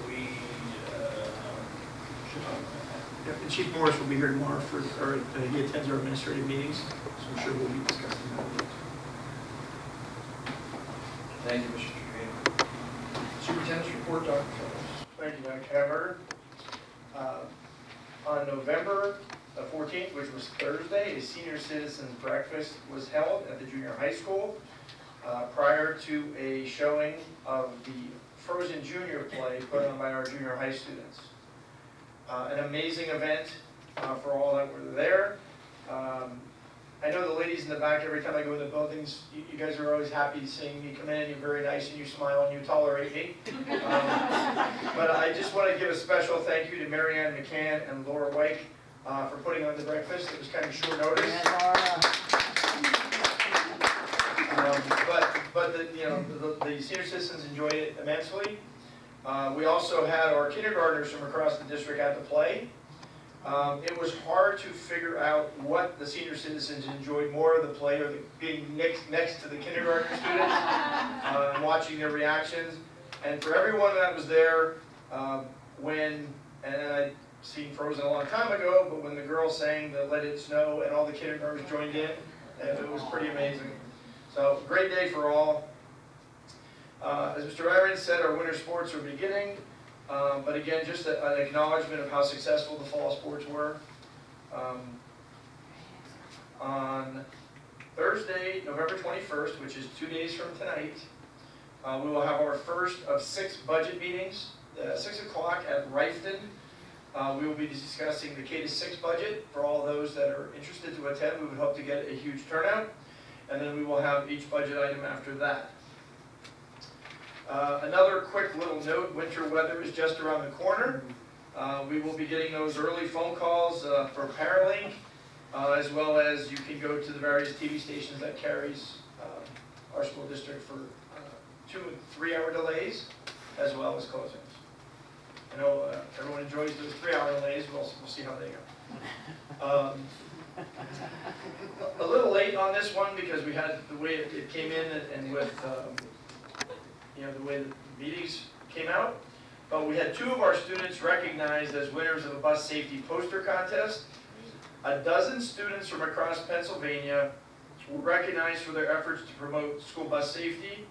We should talk about that. Yep, and Chief Morris will be here tomorrow he attends our administrative meetings, so I'm sure we'll be discussing that. Thank you, Mr. Trujillo. Superintendent's report, Dr. Phillips. Thank you, Dr. Hamburger. On November 14th, which was Thursday, a senior citizens breakfast was held at the junior high school prior to a showing of the Frozen Junior play put on by our junior high students. An amazing event for all that were there. I know the ladies in the back, every time I go in the buildings, you guys are always happy seeing me come in. You're very nice and you smile and you tolerate me. But I just want to give a special thank you to Marianne McCann and Laura Wyke for putting on the breakfast. It was kind of short notice. But the senior citizens enjoyed it immensely. We also had our kindergartners from across the district at the play. It was hard to figure out what the senior citizens enjoyed more of the play or being next to the kindergarten students and watching their reactions. And for everyone that was there, and I'd seen Frozen a long time ago, but when the girls sang the Let It Snow and all the kindergartners joined in, it was pretty amazing. So great day for all. As Mr. Aaron said, our winter sports are beginning. But again, just an acknowledgement of how successful the fall sports were. On Thursday, November 21st, which is 2 days from tonight, we will have our first of 6 budget meetings, 6 o'clock at Rifton. We will be discussing the K-6 budget for all those that are interested to attend. We would hope to get a huge turnout. And then we will have each budget item after that. Another quick little note, winter weather is just around the corner. We will be getting those early phone calls for Paralink, as well as you can go to the various TV stations that carries our school district for 2 and 3 hour delays, as well as closings. I know everyone enjoys those 3 hour delays, we'll see how they go. A little late on this one because we had the way it came in and with the way the meetings came out. But we had 2 of our students recognized as winners of a bus safety poster contest. A dozen students from across Pennsylvania were recognized for their efforts to promote school bus safety.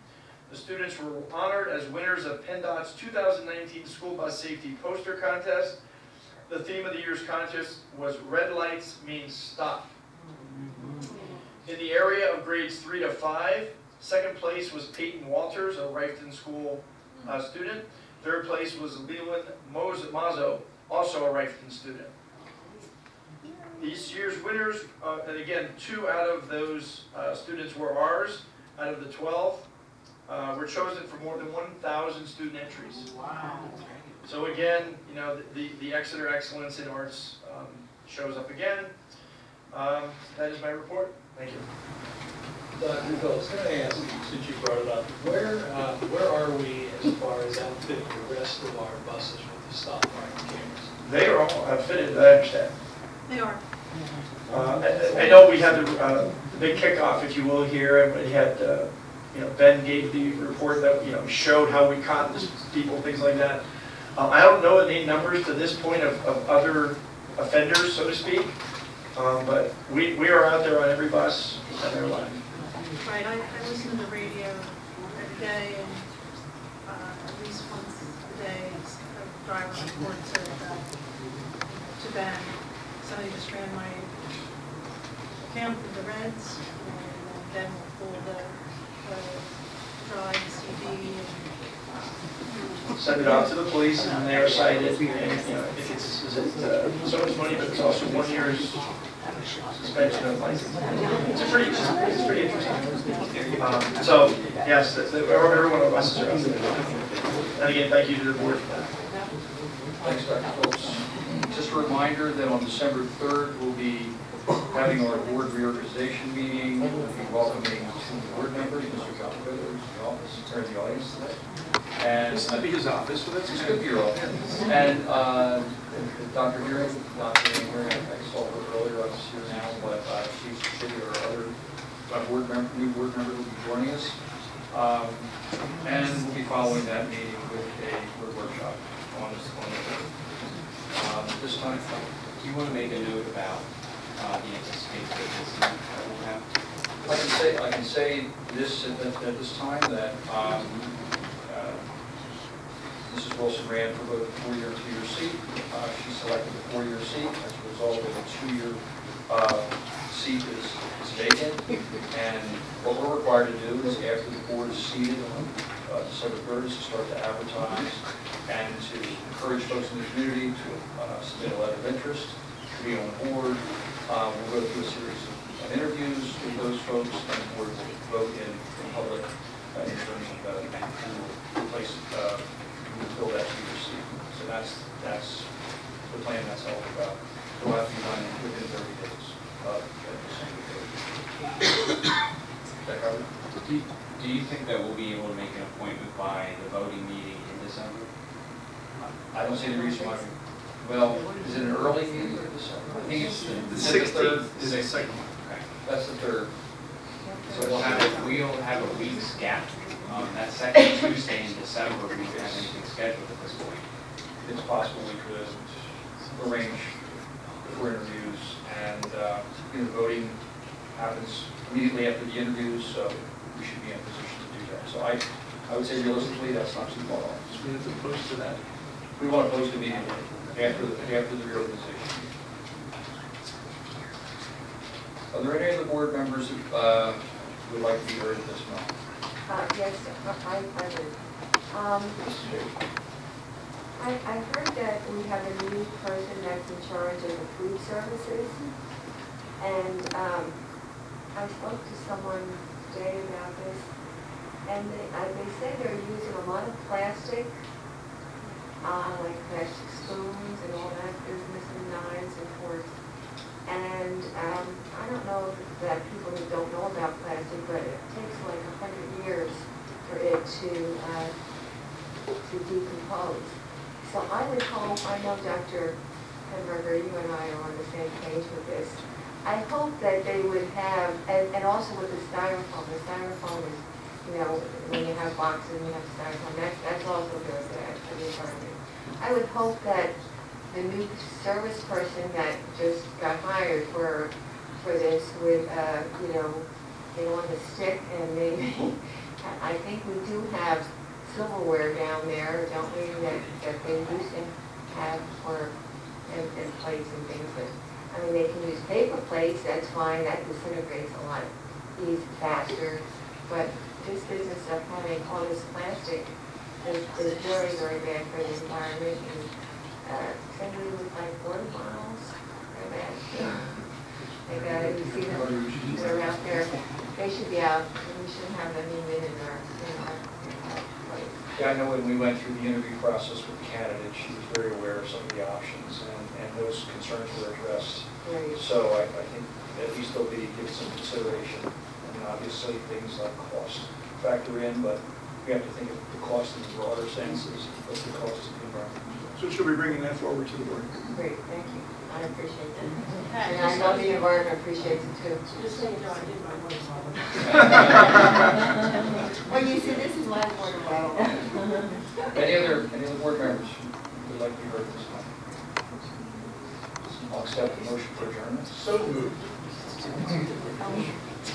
The students were honored as winners of PennDOT's 2019 School Bus Safety Poster Contest. The theme of the year's contest was Red Lights Mean Stop. In the area of grades 3 to 5, second place was Peyton Walters, a Rifton School student. Third place was Leland Mazzo, also a Rifton student. This year's winners, and again, 2 out of those students were ours, out of the 12, were chosen for more than 1,000 student entries. Wow. So again, the Exeter Excellence in Arts shows up again. That is my report. Thank you. Dr. Phillips, can I ask you, since you brought it up, where are we as far as outfitting the rest of our buses with the stop line cameras? They are all outfitted, I understand. They are. I know we had the big kickoff, if you will, here, and we had, Ben gave the report that, showed how we caught people, things like that. I don't know any numbers to this point of other offenders, so to speak, but we are out there on every bus and they're live. Right, I listen to the radio every day, and at least once a day, a driver reports to Ben. Somebody just ran my account with the reds, and then we'll pull the drive CD and Send it out to the police and they are cited, and if it's so much money, but it's also 1 year's suspension of license. It's pretty interesting. So, yes, every one of the buses are out there. And again, thank you to the board for that. Thanks, Dr. Phillips. Just a reminder that on December 3rd, we'll be having our board reorganization meeting. We'll be welcoming 2 board members, Mr. John Ritter, who's in the office, or in the audience today. And This could be his office, so that's this good. could be your office. And Dr. Hearing, Dr. Hearing, I saw her earlier, I'm here now, but she's our other new board member will be joining us. And we'll be following that meeting with a workshop on this. This time, Do you want to make a note about the anticipated vacancy that we'll have? I can say this at this time that Mrs. Wilson ran for both a 4-year and 2-year seat. She selected the 4-year seat. As a result of a 2-year seat is vacant. And what we're required to do is after the board is seated on December 3rd is to start to advertise and to encourage folks in the community to submit a letter of interest, to be on the board. We'll go through a series of interviews with those folks, and the board will vote in public in terms of who will replace, who will fill that 2-year seat. So that's the plan, that's all about. It will have to be done within 30 days of December 3rd. Is that covered? Do you think that we'll be able to make an appointment by the voting meeting in December? I don't see any reason why. Well, is it an early meeting in December? I think it's The is it the third. 16th is the second one. Okay. That's the 3rd. So we'll have a week's gap. That second Tuesday in December, we don't have anything scheduled at this point. It's possible we could arrange for interviews, and voting happens immediately after the interviews, so we should be in a position to do that. So I would say realistically, that's not too far off. So we have to post to that. We want to post immediately after the reorganization. Are there any other board members who would like to be heard at this moment? Yes, I would. I heard that we have a new person that's in charge of the food services. And I spoke to someone today about this, and they said they're using a lot of plastic, like plastic spoons and all that business, and knives and forks. And I don't know that people who don't know about plastic, but it takes like 100 years for it to decompose. So I would hope, I know Dr. Henberger, you and I are on the same page with this. I hope that they would have, and also with the styrofoam is, when you have boxes and you have styrofoam, that's also good for the environment. I would hope that the new service person that just got hired for this would, get on the stick and maybe, I think we do have silverware down there, don't we, that they used to have and plates and things that, I mean, they can use paper plates, that's fine, that disintegrates a lot faster, but this business of having all this plastic is very, very bad for the environment, and somebody with like water bottles, they're bad. You see them, they're out there, they should be out, and we shouldn't have them even in our place. Yeah, I know when we went through the interview process with the candidate, she was very aware of some of the options, and those concerns were addressed. Right. So I think at least they'll be given some consideration. I mean, obviously, things like cost factor in, but we have to think of the cost in the broader sense is what's the cost of the environment. So she'll be bringing that forward to the board. Great, thank you. I appreciate that. And I know the environment appreciates it too. Just so you know, I did my water bottle. Well, you see, this is my water bottle. Any other board members who would like to be heard this time? I'll accept the motion for adjournment. So moved.